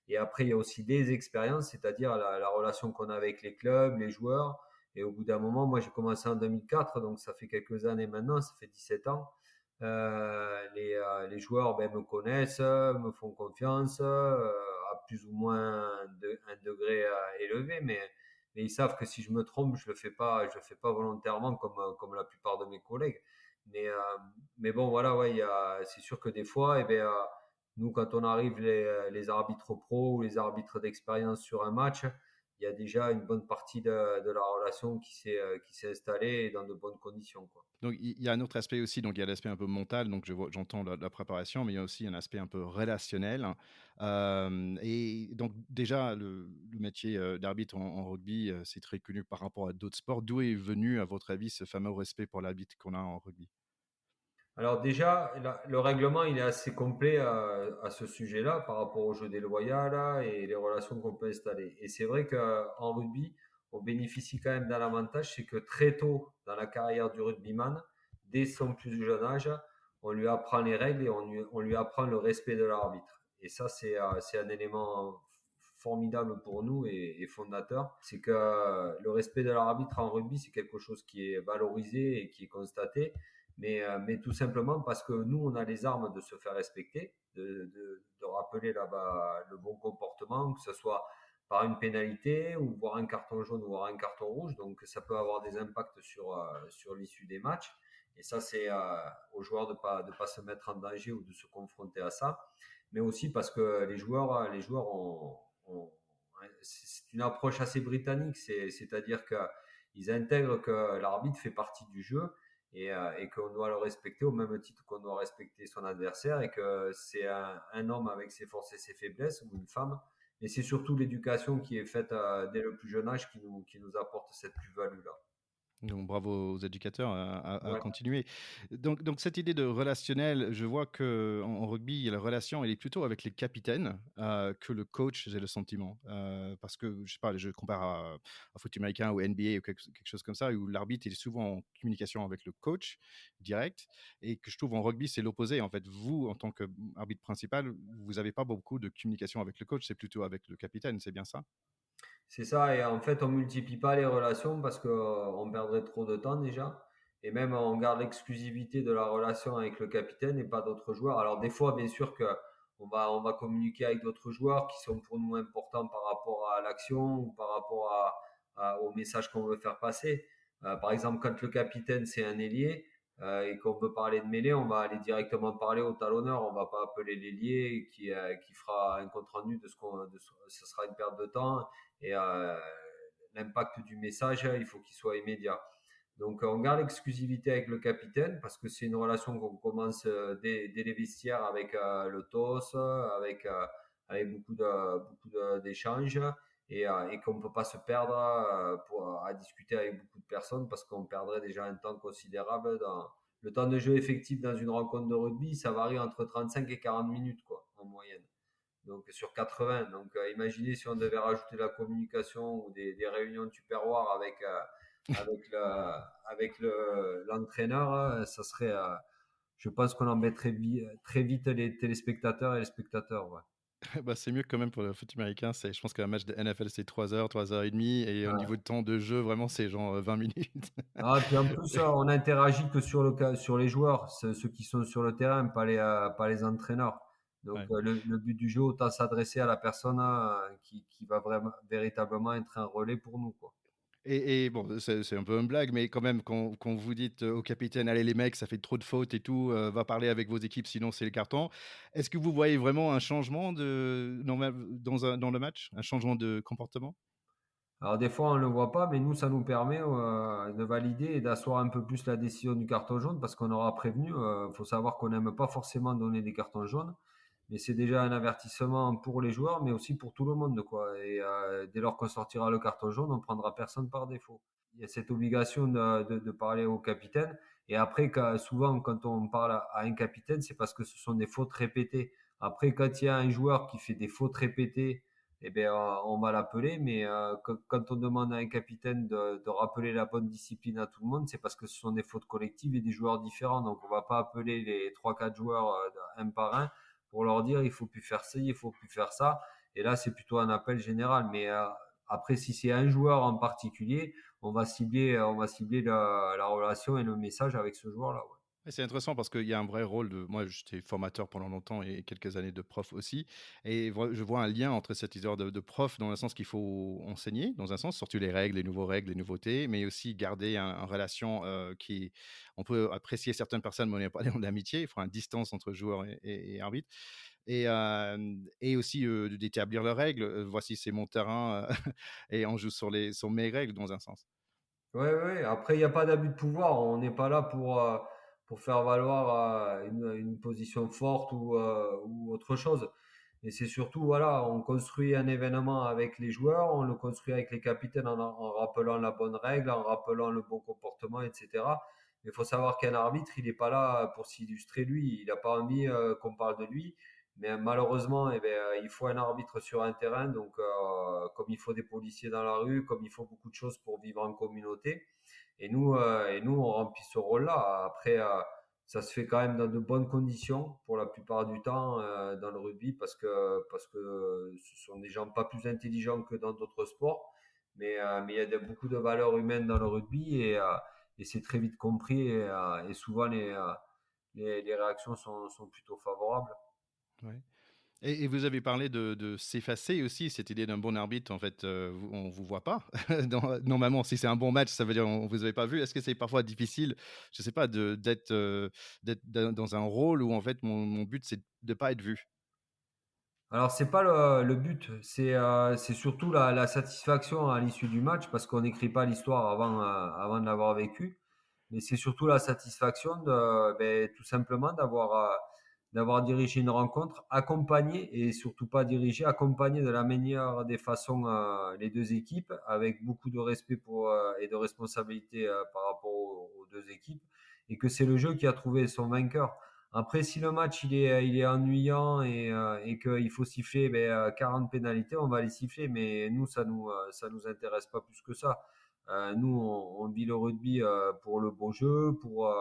Et après, il y a aussi des expériences, c'est-à-dire la relation qu'on a avec les clubs, les joueurs. Et au bout d'un moment, moi j'ai commencé en 2004, donc ça fait quelques années maintenant, ça fait 17 ans. Les joueurs me connaissent, me font confiance à plus ou moins un degré élevé, mais ils savent que si je me trompe, je le fais pas volontairement comme la plupart de mes collègues. Mais, euh, mais bon, voilà, ouais, c'est sûr que des fois, nous, quand on arrive les arbitres pro ou les arbitres d'expérience sur un match, il y a déjà une bonne partie de la relation qui s'est installée dans de bonnes conditions, quoi. Donc il y a un autre aspect aussi, donc il y a l'aspect un peu mental, donc j'entends la préparation, mais il y a aussi un aspect un peu relationnel. Et donc déjà le métier, d'arbitre en rugby, c'est très connu par rapport à d'autres sports. D'où est venu, à votre avis, ce fameux respect pour l'arbitre qu'on a en rugby? Alors déjà, le règlement, il est assez complet à ce sujet-là par rapport au jeu déloyal là, et les relations qu'on peut installer. Et c'est vrai qu'en rugby, on bénéficie quand même d'un avantage, c'est que très tôt dans la carrière du rugbyman, dès son plus jeune âge, on lui apprend les règles et on lui apprend le respect de l'arbitre. Et ça, c'est un élément formidable pour nous et fondateur. C'est que le respect de l'arbitre en rugby, c'est quelque chose qui est valorisé et qui est constaté mais tout simplement parce que nous, on a les armes de se faire respecter, de rappeler là-bas le bon comportement, que ce soit par une pénalité ou voire un carton jaune ou voire un carton rouge. Donc ça peut avoir des impacts sur l'issue des matchs. Et ça, c'est aux joueurs de pas se mettre en danger ou de se confronter à ça. Mais aussi parce que les joueurs c'est une approche assez britannique, c'est-à-dire qu'ils intègrent que l'arbitre fait partie du jeu et qu'on doit le respecter au même titre qu'on doit respecter son adversaire et que c'est un homme avec ses forces et ses faiblesses ou une femme. Mais c'est surtout l'éducation qui est faite dès le plus jeune âge qui nous apporte cette plus-value-là. Donc bravo aux éducateurs à Ouais. continuer. Donc cette idée de relationnel, je vois qu'en rugby, la relation, elle est plutôt avec les capitaines que le coach, j'ai le sentiment. Parce que, je sais pas, je compare à foot américain ou NBA ou quelque chose comme ça, où l'arbitre est souvent en communication avec le coach direct, et que je trouve en rugby, c'est l'opposé. En fait, vous, en tant qu'arbitre principal, vous n'avez pas beaucoup de communication avec le coach, c'est plutôt avec le capitaine, c'est bien ça? C'est ça, et en fait, on multiplie pas les relations parce que on perdrait trop de temps déjà. Et même, on garde l'exclusivité de la relation avec le capitaine et pas d'autres joueurs. Alors, des fois, bien sûr que on va communiquer avec d'autres joueurs qui sont pour nous importants par rapport à l'action ou par rapport au message qu'on veut faire passer. Par exemple, quand le capitaine, c'est un ailier, et qu'on veut parler de mêlée, on va aller directement parler au talonneur. On va pas appeler l'ailier qui fera un compte rendu de ce sera une perte de temps et l'impact du message, il faut qu'il soit immédiat. Donc on garde l'exclusivité avec le capitaine parce que c'est une relation qu'on commence dès les vestiaires avec le TOS, avec d'échanges et qu'on ne peut pas se perdre à discuter avec beaucoup de personnes parce qu'on perdrait déjà un temps considérable le temps de jeu effectif dans une rencontre de rugby, ça varie entre 35 et 40 minutes quoi, en moyenne donc sur 80. Donc imaginez si on devait rajouter la communication ou des réunions de tupperware avec l'entraîneur, ça serait, je pense qu'on embêterait très vite les téléspectateurs et les spectateurs. Ouais. Bah, c'est mieux quand même pour le foot américain. Je pense qu'un match de NFL, c'est 3 heures, 3 heures et demie, et au niveau Ouais. de temps de jeu, vraiment, c'est genre 20 minutes. Ah, puis en plus, on interagit que sur les joueurs, ceux qui sont sur le terrain, pas les entraîneurs. Donc, Ouais. le but du jeu, autant s'adresser à la personne qui va vraiment, véritablement être un relais pour nous, quoi. Et bon, c'est un peu une blague, mais quand même, quand vous dites au capitaine, allez les mecs, ça fait trop de fautes et tout, va parler avec vos équipes, sinon c'est le carton. Est-ce que vous voyez vraiment un changement dans le match, un changement de comportement? Alors des fois on le voit pas, mais nous ça nous permet de valider et d'asseoir un peu plus la décision du carton jaune parce qu'on aura prévenu. Faut savoir qu'on n'aime pas forcément donner des cartons jaunes, mais c'est déjà un avertissement pour les joueurs, mais aussi pour tout le monde quoi. Et dès lors qu'on sortira le carton jaune, on prendra personne par défaut. Il y a cette obligation de parler au capitaine. Et après, souvent quand on parle à un capitaine, c'est parce que ce sont des fautes répétées. Après, quand il y a un joueur qui fait des fautes répétées eh bien, on va l'appeler, mais quand on demande à un capitaine de rappeler la bonne discipline à tout le monde, c'est parce que ce sont des fautes collectives et des joueurs différents. Donc, on va pas appeler les trois quatre joueurs un par un pour leur dire il faut plus faire ça, il faut plus faire ça. Et là, c'est plutôt un appel général. Mais après, si c'est un joueur en particulier, on va cibler la relation et le message avec ce joueur-là. Ouais. Ouais, c'est intéressant parce qu'il y a un vrai rôle de moi, j'étais formateur pendant longtemps et quelques années de prof aussi, et je vois un lien entre cette histoire de prof dans le sens qu'il faut enseigner, dans un sens, surtout les règles, les nouveautés, mais aussi garder un relation, qui on peut apprécier certaines personnes, mais on n'est pas dans l'amitié. Il faut une distance entre joueur et arbitre, et aussi, d'établir leurs règles. Voici, c'est mon terrain, et on joue sur mes règles dans un sens. Ouais, ouais, ouais. Après, il n'y a pas d'abus de pouvoir. On n'est pas là pour faire valoir une position forte ou autre chose. Et c'est surtout, voilà, on construit un événement avec les joueurs, on le construit avec les capitaines en rappelant la bonne règle, en rappelant le bon comportement, etc. Mais il faut savoir qu'un arbitre, il n'est pas là pour s'illustrer lui. Il n'a pas envie qu'on parle de lui. Mais malheureusement, eh ben, il faut un arbitre sur un terrain, donc comme il faut des policiers dans la rue, comme il faut beaucoup de choses pour vivre en communauté. Et nous, on remplit ce rôle-là. Après, ça se fait quand même dans de bonnes conditions pour la plupart du temps dans le rugby parce que ce sont des gens pas plus intelligents que dans d'autres sports, mais il y a beaucoup de valeurs humaines dans le rugby et c'est très vite compris et souvent les réactions sont plutôt favorables. Ouais. Et vous avez parlé de s'effacer aussi, cette idée d'un bon arbitre, en fait, on vous voit pas. Normalement, si c'est un bon match, ça veut dire on vous avait pas vu. Est-ce que c'est parfois difficile, je sais pas, d'être dans un rôle où en fait mon but c'est de pas être vu? Alors c'est pas le but, c'est surtout la satisfaction à l'issue du match parce qu'on n'écrit pas l'histoire avant de l'avoir vécu. Mais c'est surtout la satisfaction tout simplement d'avoir dirigé une rencontre, accompagné et surtout pas dirigé, accompagné de la meilleure des façons les deux équipes avec beaucoup de respect et de responsabilité par rapport aux deux équipes et que c'est le jeu qui a trouvé son vainqueur. Après, si le match il est ennuyant et qu'il faut siffler 40 pénalités, on va les siffler, mais nous ça nous intéresse pas plus que ça. Nous on vit le rugby pour le beau jeu, pour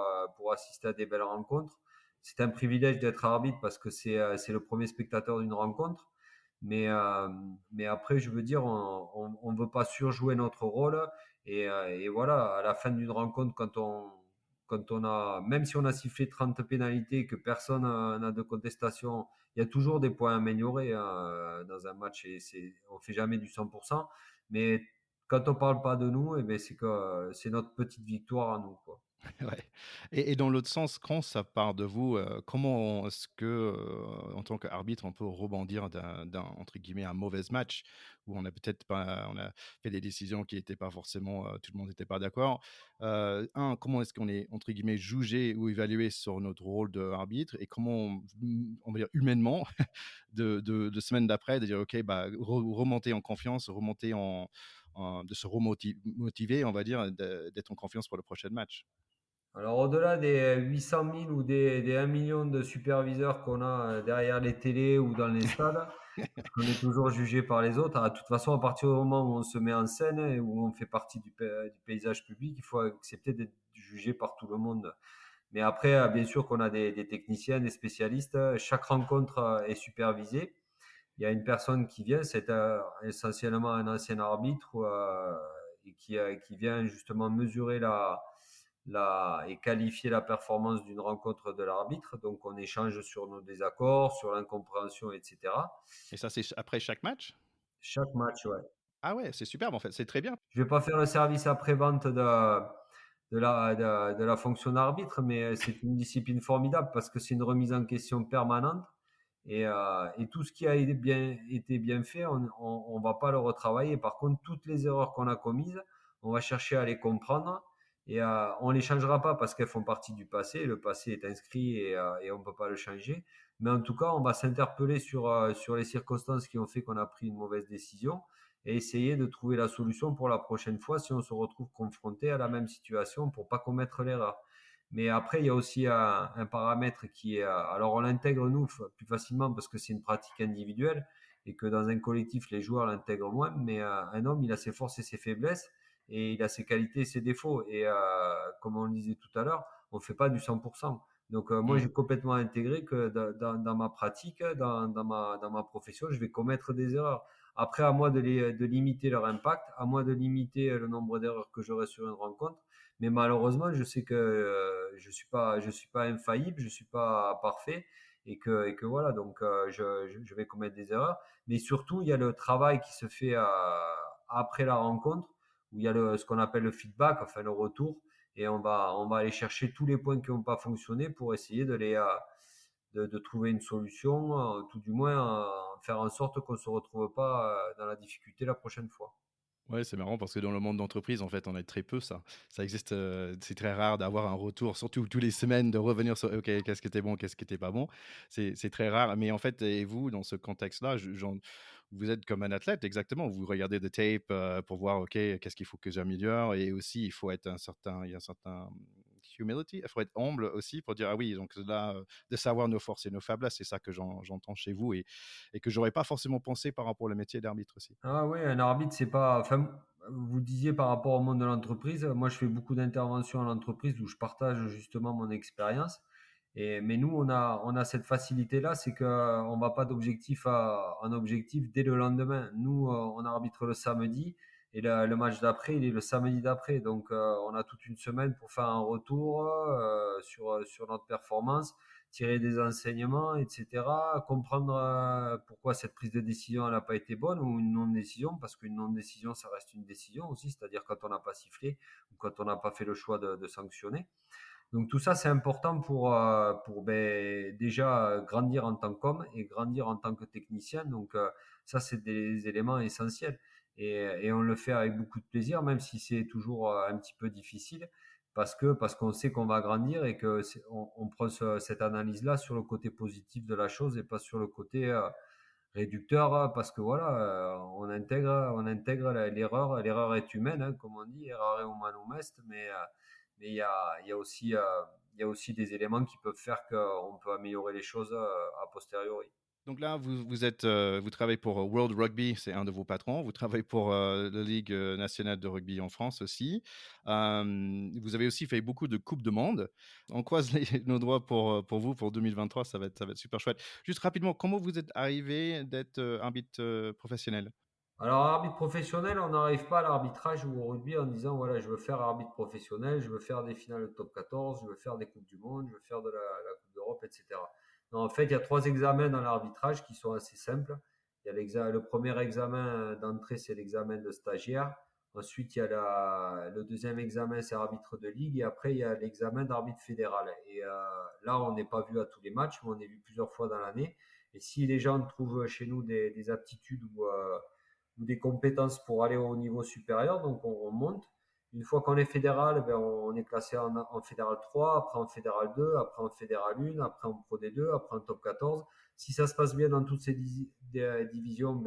assister à des belles rencontres. C'est un privilège d'être arbitre parce que c'est le premier spectateur d'une rencontre. Mais, euh, mais après, je veux dire, on veut pas surjouer notre rôle. Et voilà, à la fin d'une rencontre, quand on a, même si on a sifflé 30 pénalités, que personne n'a de contestation, il y a toujours des points à améliorer dans un match et on fait jamais du 100%. Mais quand on parle pas de nous, c'est que c'est notre petite victoire à nous, quoi. Ouais. Et dans l'autre sens, quand ça part de vous, comment est-ce que, en tant qu'arbitre, on peut rebondir entre guillemets, «un mauvais match» où on a fait des décisions qui étaient pas forcément, tout le monde n'était pas d'accord? 1, comment est-ce qu'on est, entre guillemets, «jugé» ou évalué sur notre rôle d'arbitre et comment, on va dire humainement, de semaine d'après, de dire: «OK, bah, remonter en confiance, remonter de se motiver, on va dire, d'être en confiance pour le prochain match». Alors, au-delà des 800 000 ou des 1 million de superviseurs qu'on a derrière les télés ou dans les stades, parce qu'on est toujours jugé par les autres. De toute façon, à partir du moment où on se met en scène et où on fait partie du paysage public, il faut accepter d'être jugé par tout le monde. Mais après, bien sûr qu'on a des techniciens, des spécialistes. Chaque rencontre est supervisée. Il y a une personne qui vient, c'est essentiellement un ancien arbitre et qui vient justement mesurer et qualifier la performance d'une rencontre de l'arbitre. Donc on échange sur nos désaccords, sur l'incompréhension, etc. Et ça, c'est après chaque match? Chaque match, ouais. Ah ouais, c'est superbe en fait, c'est très bien. Je vais pas faire le service après-vente de la fonction d'arbitre, mais c'est une discipline formidable parce que c'est une remise en question permanente. Et tout ce qui a été bien fait, on va pas le retravailler. Par contre, toutes les erreurs qu'on a commises, on va chercher à les comprendre et on les changera pas parce qu'elles font partie du passé. Le passé est inscrit et on peut pas le changer. Mais en tout cas, on va s'interpeller sur les circonstances qui ont fait qu'on a pris une mauvaise décision et essayer de trouver la solution pour la prochaine fois si on se retrouve confronté à la même situation pour pas commettre l'erreur. Mais après, il y a aussi un paramètre qui est, alors on l'intègre nous plus facilement parce que c'est une pratique individuelle et que dans un collectif, les joueurs l'intègrent moins. Mais un homme, il a ses forces et ses faiblesses et il a ses qualités et ses défauts. Et comme on le disait tout à l'heure, on fait pas du 100%. Donc moi, Mmh. j'ai complètement intégré que dans ma pratique, dans ma profession, je vais commettre des erreurs. Après, à moi de limiter leur impact, à moi de limiter le nombre d'erreurs que j'aurai sur une rencontre. Mais malheureusement, je sais que je suis pas infaillible, je suis pas parfait et que voilà, donc je vais commettre des erreurs. Mais surtout, il y a le travail qui se fait après la rencontre, où il y a ce qu'on appelle le feedback, enfin le retour, et on va aller chercher tous les points qui n'ont pas fonctionné pour essayer de trouver une solution, tout du moins faire en sorte qu'on se retrouve pas dans la difficulté la prochaine fois. Ouais, c'est marrant parce que dans le monde d'entreprise, en fait, on a très peu ça. Ça existe, c'est très rare d'avoir un retour, surtout tous les semaines, de revenir sur: «OK, qu'est-ce qui était bon, qu'est-ce qui était pas bon?» C'est très rare, mais en fait et vous, dans ce contexte-là, vous êtes comme un athlète, exactement. Vous regardez des tapes, pour voir: «OK, qu'est-ce qu'il faut que j'améliore?» Et aussi, il y a un certain, humility, il faut être humble aussi pour dire: «Ah oui, donc là, de savoir nos forces et nos faiblesses», c'est ça que j'entends chez vous et que j'aurais pas forcément pensé par rapport au métier d'arbitre aussi. Ah oui, un arbitre, c'est pas. Enfin, vous disiez par rapport au monde de l'entreprise, moi je fais beaucoup d'interventions en entreprise où je partage justement mon expérience. Mais nous, on a cette facilité-là, c'est qu'on va pas d'objectif en objectif dès le lendemain. Nous, on arbitre le samedi et le match d'après, il est le samedi d'après. Donc, on a toute une semaine pour faire un retour sur notre performance, tirer des enseignements, etc. Comprendre pourquoi cette prise de décision n'a pas été bonne ou une non-décision, parce qu'une non-décision, ça reste une décision aussi, c'est-à-dire quand on n'a pas sifflé ou quand on n'a pas fait le choix de sanctionner. Donc tout ça, c'est important pour déjà grandir en tant qu'homme et grandir en tant que technicien. Donc ça, c'est des éléments essentiels. Et on le fait avec beaucoup de plaisir, même si c'est toujours un petit peu difficile, parce qu'on sait qu'on va grandir et que on prend cette analyse-là sur le côté positif de la chose et pas sur le côté réducteur, parce que voilà, on intègre l'erreur. L'erreur est humaine, hein, comme on dit, errare humanum est, mais il y a aussi des éléments qui peuvent faire qu'on peut améliorer les choses a posteriori. Donc là, vous travaillez pour World Rugby, c'est un de vos patrons. Vous travaillez pour la Ligue nationale de rugby en France aussi. Vous avez aussi fait beaucoup de Coupes de Monde. On croise nos doigts pour vous, pour 2023, ça va être super chouette. Juste rapidement, comment vous êtes arrivé d'être arbitre professionnel? Alors, arbitre professionnel, on n'arrive pas à l'arbitrage ou au rugby en disant, voilà, je veux faire arbitre professionnel, je veux faire des finales de top 14, je veux faire des Coupes du Monde, je veux faire de la Coupe d'Europe, etc. Non, en fait, il y a 3 examens dans l'arbitrage qui sont assez simples. Il y a le premier examen d'entrée, c'est l'examen de stagiaire. Ensuite, il y a le deuxième examen, c'est arbitre de ligue. Et après, il y a l'examen d'arbitre fédéral. Et là, on n'est pas vu à tous les matchs, mais on est vu plusieurs fois dans l'année. Et si les gens trouvent chez nous des aptitudes ou des compétences pour aller au niveau supérieur, donc on monte. Une fois qu'on est fédéral, ben on est classé en fédéral 3, après en fédéral 2, après en fédéral 1, après en pro D2, après en top 14. Si ça se passe bien dans toutes ces divisions,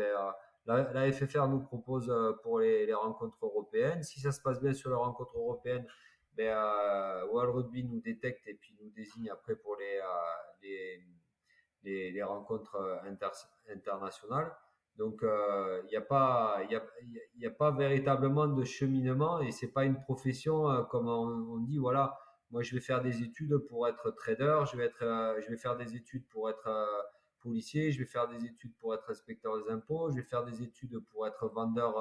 la FFR nous propose pour les rencontres européennes. Si ça se passe bien sur les rencontres européennes, World Rugby nous détecte et puis nous désigne après pour les rencontres internationales. Donc, il n'y a pas, y a pas véritablement de cheminement et c'est pas une profession comme on dit. Voilà, moi je vais faire des études pour être trader, je vais faire des études pour être policier, je vais faire des études pour être inspecteur des impôts, je vais faire des études pour être vendeur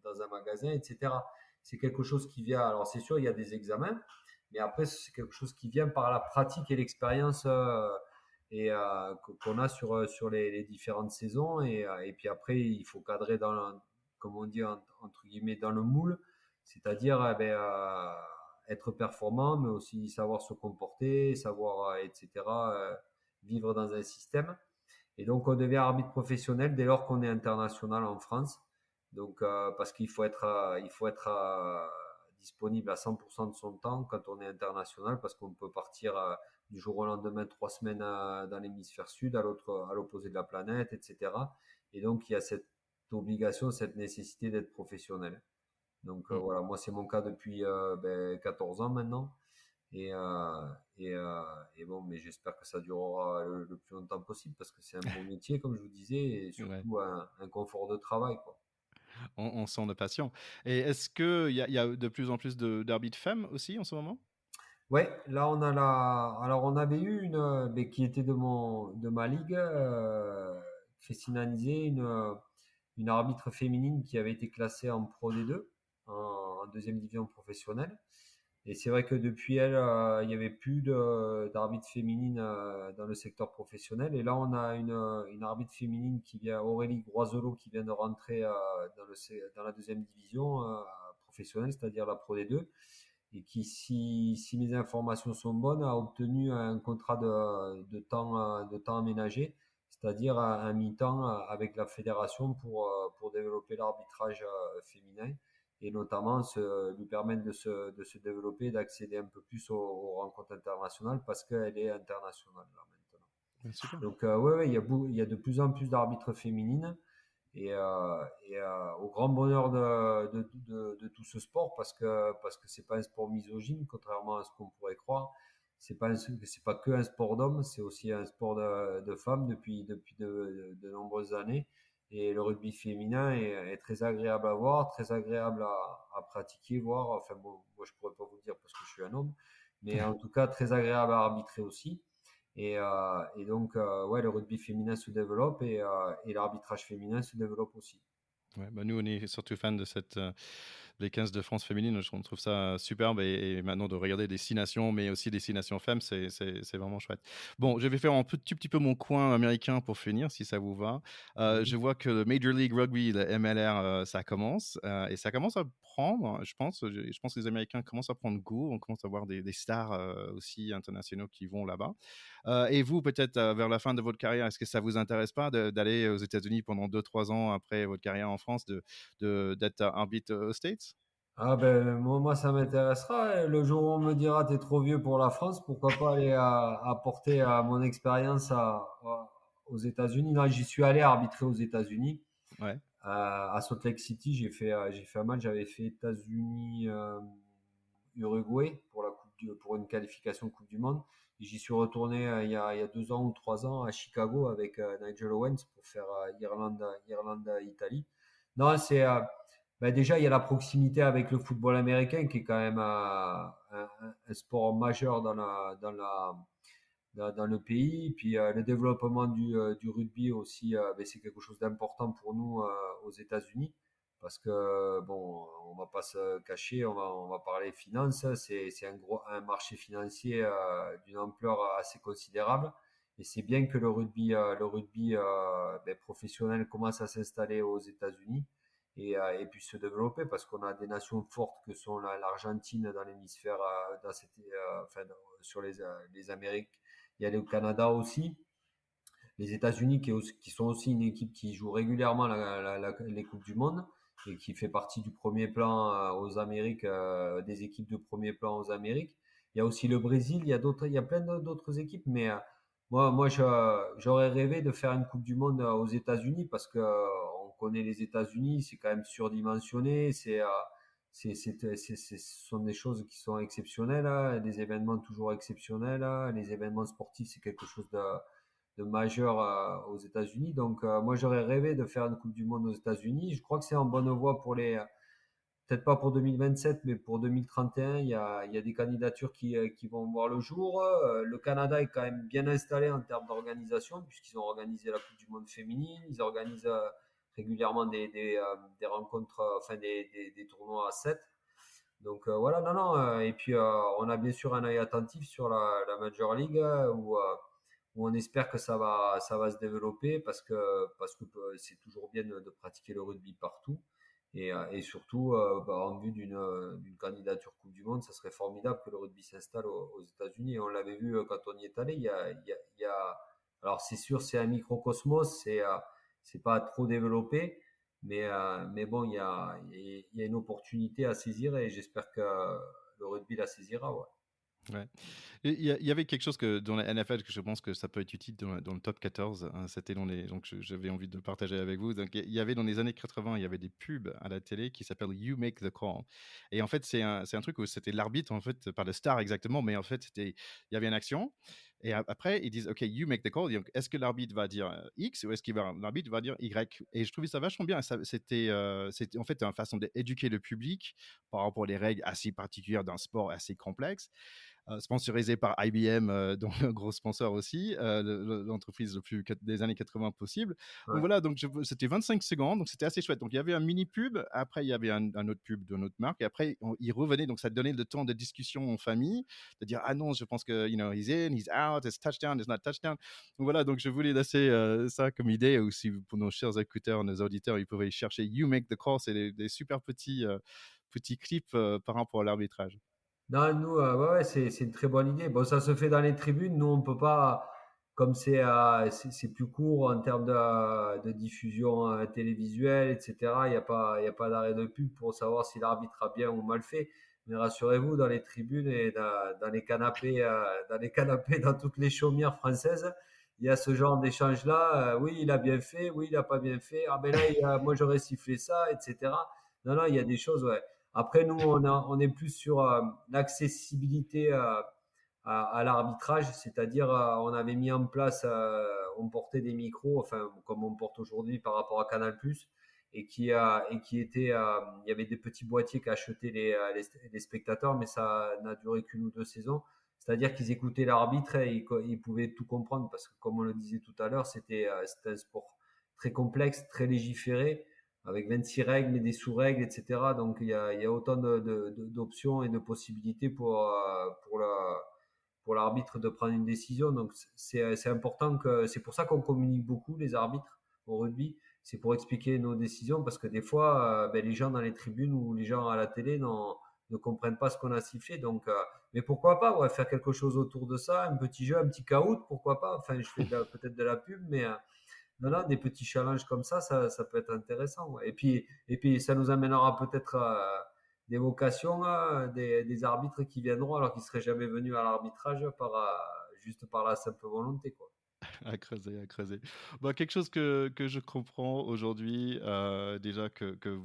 dans un magasin, etc. C'est quelque chose qui vient. Alors c'est sûr, il y a des examens, mais après c'est quelque chose qui vient par la pratique et l'expérience. Qu'on a sur les différentes saisons. Et puis après, il faut cadrer comme on dit, entre guillemets, dans le moule, c'est-à-dire être performant, mais aussi savoir se comporter, savoir, etc., vivre dans un système. Et donc, on devient arbitre professionnel dès lors qu'on est international en France. Donc, parce qu'il faut être disponible à 100% de son temps quand on est international, parce qu'on peut partir du jour au lendemain 3 semaines dans l'hémisphère sud, à l'opposé de la planète, etc. Et donc, il y a cette obligation, cette nécessité d'être professionnel. Donc, Mm. voilà, moi, c'est mon cas depuis 14 ans maintenant. Et, euh, et bon, mais j'espère que ça durera le plus longtemps possible parce que c'est un beau métier, comme je vous disais, et Ouais. surtout un confort de travail, quoi. On sent de passion. Et est-ce qu'il y a de plus en plus d'arbitres femmes aussi en ce moment? Ouais, là on a alors on avait eu mais qui était de ma ligue, Christine Anizé, une arbitre féminine qui avait été classée en Pro D2, en deuxième division professionnelle. Et c'est vrai que depuis elle, il n'y avait plus d'arbitre féminine dans le secteur professionnel. Et là, on a une arbitre féminine Aurélie Groiselot, qui vient de rentrer dans la deuxième division professionnelle, c'est-à-dire la Pro D2, et qui, si mes informations sont bonnes, a obtenu un contrat de temps aménagé, c'est-à-dire un mi-temps avec la fédération pour développer l'arbitrage féminin et notamment lui permettre de se développer, d'accéder un peu plus aux rencontres internationales parce qu'elle est internationale là maintenant. Ouais, super. Donc ouais, il y a de plus en plus d'arbitres féminines et au grand bonheur de tout ce sport parce que c'est pas un sport misogyne contrairement à ce qu'on pourrait croire. C'est pas que un sport d'hommes, c'est aussi un sport de femmes depuis de nombreuses années. Et le rugby féminin est très agréable à voir, très agréable à pratiquer, voir. Enfin bon, moi je pourrais pas vous dire parce que je suis un homme, mais en tout cas très agréable à arbitrer aussi. Et donc, ouais, le rugby féminin se développe et l'arbitrage féminin se développe aussi. Ouais, bah nous, on est surtout fans les 15 de France féminine. Je trouve ça superbe et maintenant de regarder Destination, mais aussi Destination Femmes, c'est vraiment chouette. Bon, je vais faire un petit peu mon coin américain pour finir, si ça vous va. Mhm. Je vois que le Major League Rugby, le MLR, ça commence et ça commence à prendre, je pense. Je pense que les Américains commencent à prendre goût. On commence à voir des stars aussi internationaux qui vont là-bas. Et vous, peut-être vers la fin de votre carrière, est-ce que ça vous intéresse pas d'aller aux États-Unis pendant 2, 3 ans après votre carrière en France, d'être arbitre aux States? Ah ben moi ça m'intéressera, hein. Le jour où on me dira t'es trop vieux pour la France, pourquoi pas aller apporter mon expérience aux États-Unis. Non, j'y suis allé arbitrer aux États-Unis. Ouais. À Salt Lake City, j'ai fait un match. J'avais fait États-Unis Uruguay pour pour une qualification Coupe du Monde. Et j'y suis retourné il y a 2 ans ou 3 ans à Chicago avec Nigel Owens pour faire Irlande Italie. Non, ben déjà il y a la proximité avec le football américain qui est quand même un sport majeur dans le pays. Puis le développement du rugby aussi, ben, c'est quelque chose d'important pour nous aux États-Unis. Parce que, bon, on va pas se cacher, on va parler finances. C'est un marché financier d'une ampleur assez considérable. Et c'est bien que le rugby ben, professionnel commence à s'installer aux États-Unis et puis se développer parce qu'on a des nations fortes que sont l'Argentine dans l'hémisphère, sur les Amériques. Il y a le Canada aussi, les États-Unis qui sont aussi une équipe qui joue régulièrement les Coupes du Monde et qui fait partie du premier plan aux Amériques, des équipes de premier plan aux Amériques. Il y a aussi le Brésil, il y a plein d'autres équipes, mais j'aurais rêvé de faire une Coupe du Monde aux États-Unis parce que on connaît les États-Unis, c'est quand même surdimensionné, ce sont des choses qui sont exceptionnelles, hein, des événements toujours exceptionnels, hein. Les événements sportifs, c'est quelque chose de majeur aux États-Unis. Donc, moi, j'aurais rêvé de faire une Coupe du Monde aux États-Unis. Je crois que c'est en bonne voie peut-être pas pour 2027, mais pour 2031. Il y a des candidatures qui vont voir le jour. Le Canada est quand même bien installé en termes d'organisation, puisqu'ils ont organisé la Coupe du Monde féminine. Ils organisent régulièrement des rencontres, enfin des tournois à 7. Donc voilà, non, non. Et puis on a bien sûr un œil attentif sur la Major League où on espère que ça va se développer parce que c'est toujours bien de pratiquer le rugby partout. Et surtout, bah, en vue d'une candidature Coupe du Monde, ça serait formidable que le rugby s'installe aux États-Unis. Et on l'avait vu quand on y est allé. Alors c'est sûr, c'est un microcosmos, c'est pas trop développé, mais bon, il y a une opportunité à saisir et j'espère que le rugby la saisira. Ouais. Ouais. Et il y avait quelque chose que dans la NFL que je pense que ça peut être utile dans le top 14, hein, c'était donc j'avais envie de le partager avec vous. Donc il y avait dans les années 80, il y avait des pubs à la télé qui s'appellent You Make the Call. Et en fait, c'est un truc où c'était l'arbitre, en fait, pas le star exactement, mais en fait, il y avait une action. Et après, ils disent, OK, you make the call. Donc, est-ce que l'arbitre va dire X ou est-ce que l'arbitre va dire Y? Et je trouvais ça vachement bien. C'était en fait une façon d'éduquer le public par rapport aux règles assez particulières d'un sport assez complexe, sponsorisé par IBM, donc un gros sponsor aussi, l'entreprise le plus des années 80 possible. Donc Ouais. voilà, donc c'était 25 secondes, donc c'était assez chouette. Donc il y avait un mini pub, après il y avait un autre pub d'une autre marque, et après il revenait, donc ça donnait le temps de discussion en famille, de dire ah non, je pense que he's in, he's out, it's touchdown, it's not touchdown. Donc voilà, donc je voulais laisser ça comme idée, ou si pour nos chers écouteurs, nos auditeurs, ils pouvaient chercher You Make the Call, c'est des super petits clips par rapport à l'arbitrage. Non, nous, ouais, ouais, c'est une très bonne idée. Bon, ça se fait dans les tribunes. Nous, on peut pas, comme c'est plus court en termes de diffusion télévisuelle, etc. Il y a pas d'arrêt de pub pour savoir si l'arbitre a bien ou mal fait. Mais rassurez-vous, dans les tribunes et dans les canapés, dans toutes les chaumières françaises, il y a ce genre d'échange-là. Oui, il a bien fait. Oui, il a pas bien fait. Ah ben là, moi, j'aurais sifflé ça, etc. Non, non, il y a des choses, ouais. Après, nous, on est plus sur l'accessibilité à l'arbitrage, c'est-à-dire on avait mis en place, on portait des micros, enfin comme on porte aujourd'hui par rapport à Canal+, et qui était, il y avait des petits boîtiers qu'achetaient les spectateurs, mais ça n'a duré qu'une ou deux saisons. C'est-à-dire qu'ils écoutaient l'arbitre et ils pouvaient tout comprendre parce que, comme on le disait tout à l'heure, c'était un sport très complexe, très légiféré. avec 26 règles, mais des sous-règles, etc. Donc il y a autant d'options et de possibilités pour l'arbitre de prendre une décision. Donc c'est important c'est pour ça qu'on communique beaucoup les arbitres au rugby. C'est pour expliquer nos décisions parce que des fois, les gens dans les tribunes ou les gens à la télé ne comprennent pas ce qu'on a sifflé. Donc, mais pourquoi pas, ouais, faire quelque chose autour de ça, un petit jeu, un petit caout, pourquoi pas. Enfin, je fais peut-être de la pub, mais non, non, des petits challenges comme ça peut être intéressant. Ouais. Et puis, ça nous amènera peut-être des vocations, des arbitres qui viendront alors qu'ils seraient jamais venus à l'arbitrage juste par la simple volonté, quoi. À creuser, à creuser. Bah, quelque chose que je comprends aujourd'hui, déjà que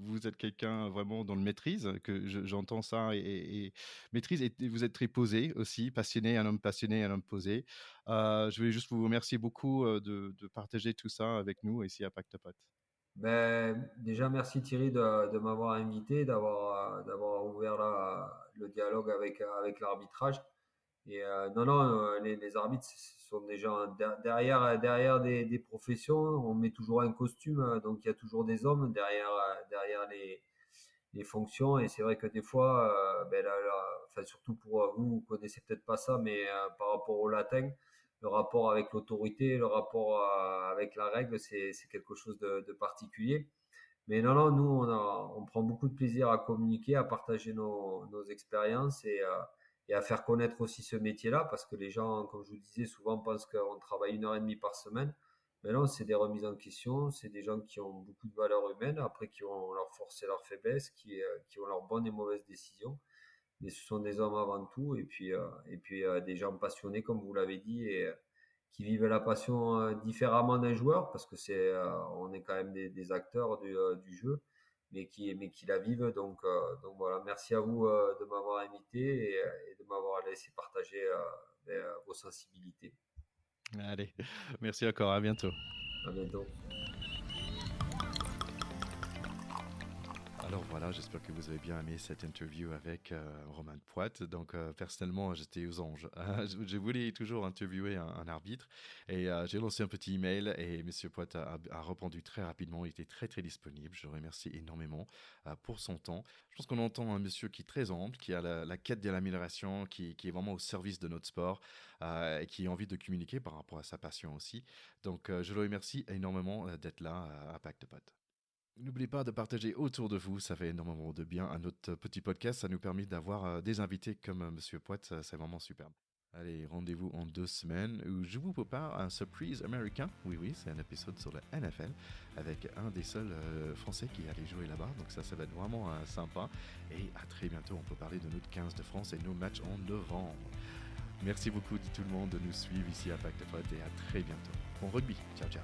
vous êtes quelqu'un vraiment dans le maîtrise, que j'entends ça et maîtrise et vous êtes très posé aussi, passionné, un homme posé. Je voulais juste vous remercier beaucoup de partager tout ça avec nous ici à Pacte Pot. Déjà, merci Thierry de m'avoir invité, d'avoir ouvert le dialogue avec l'arbitrage. Et non, non, les arbitres ce sont des gens derrière des professions. On met toujours un costume, donc il y a toujours des hommes derrière les fonctions. Et c'est vrai que des fois, enfin, surtout pour vous connaissez peut-être pas ça, mais par rapport au latin, le rapport avec l'autorité, le rapport avec la règle, c'est quelque chose de particulier. Mais non, non, nous, on prend beaucoup de plaisir à communiquer, à partager nos expériences et à faire connaître aussi ce métier-là, parce que les gens, comme je vous disais, souvent pensent qu'on travaille 1 heure et demie par semaine. Mais non, c'est des remises en question, c'est des gens qui ont beaucoup de valeurs humaines, après qui ont leurs forces et leurs faiblesses, qui ont leurs bonnes et mauvaises décisions. Mais ce sont des hommes avant tout, et puis des gens passionnés, comme vous l'avez dit, et qui vivent la passion différemment d'un joueur, parce que on est quand même des acteurs du jeu, mais qui la vivent. Donc voilà, merci à vous de m'avoir invité et de m'avoir laissé partager vos sensibilités. Allez, merci encore, à bientôt. À bientôt. Alors voilà, j'espère que vous avez bien aimé cette interview avec Romain Poite. Donc personnellement, j'étais aux anges. Je voulais toujours interviewer un arbitre et j'ai lancé un petit email et Monsieur Poite a répondu très rapidement. Il était très très disponible. Je le remercie énormément pour son temps. Je pense qu'on entend un monsieur qui est très humble, qui a la quête de l'amélioration, qui est vraiment au service de notre sport et qui a envie de communiquer par rapport à sa passion aussi. Donc je le remercie énormément d'être là à Pacte Pot. N'oubliez pas de partager autour de vous, ça fait énormément de bien à notre petit podcast. Ça nous permet d'avoir des invités comme Monsieur Poite, c'est vraiment superbe. Allez, rendez-vous en 2 semaines où je vous prépare un surprise américain. Oui, oui, c'est un épisode sur la NFL avec un des seuls Français qui allait jouer là-bas. Donc ça va être vraiment sympa. Et à très bientôt, on peut parler de notre 15 de France et nos matchs en novembre. Merci beaucoup, dit tout le monde, de nous suivre ici à Pacte Pot et à très bientôt. Bon rugby, ciao ciao.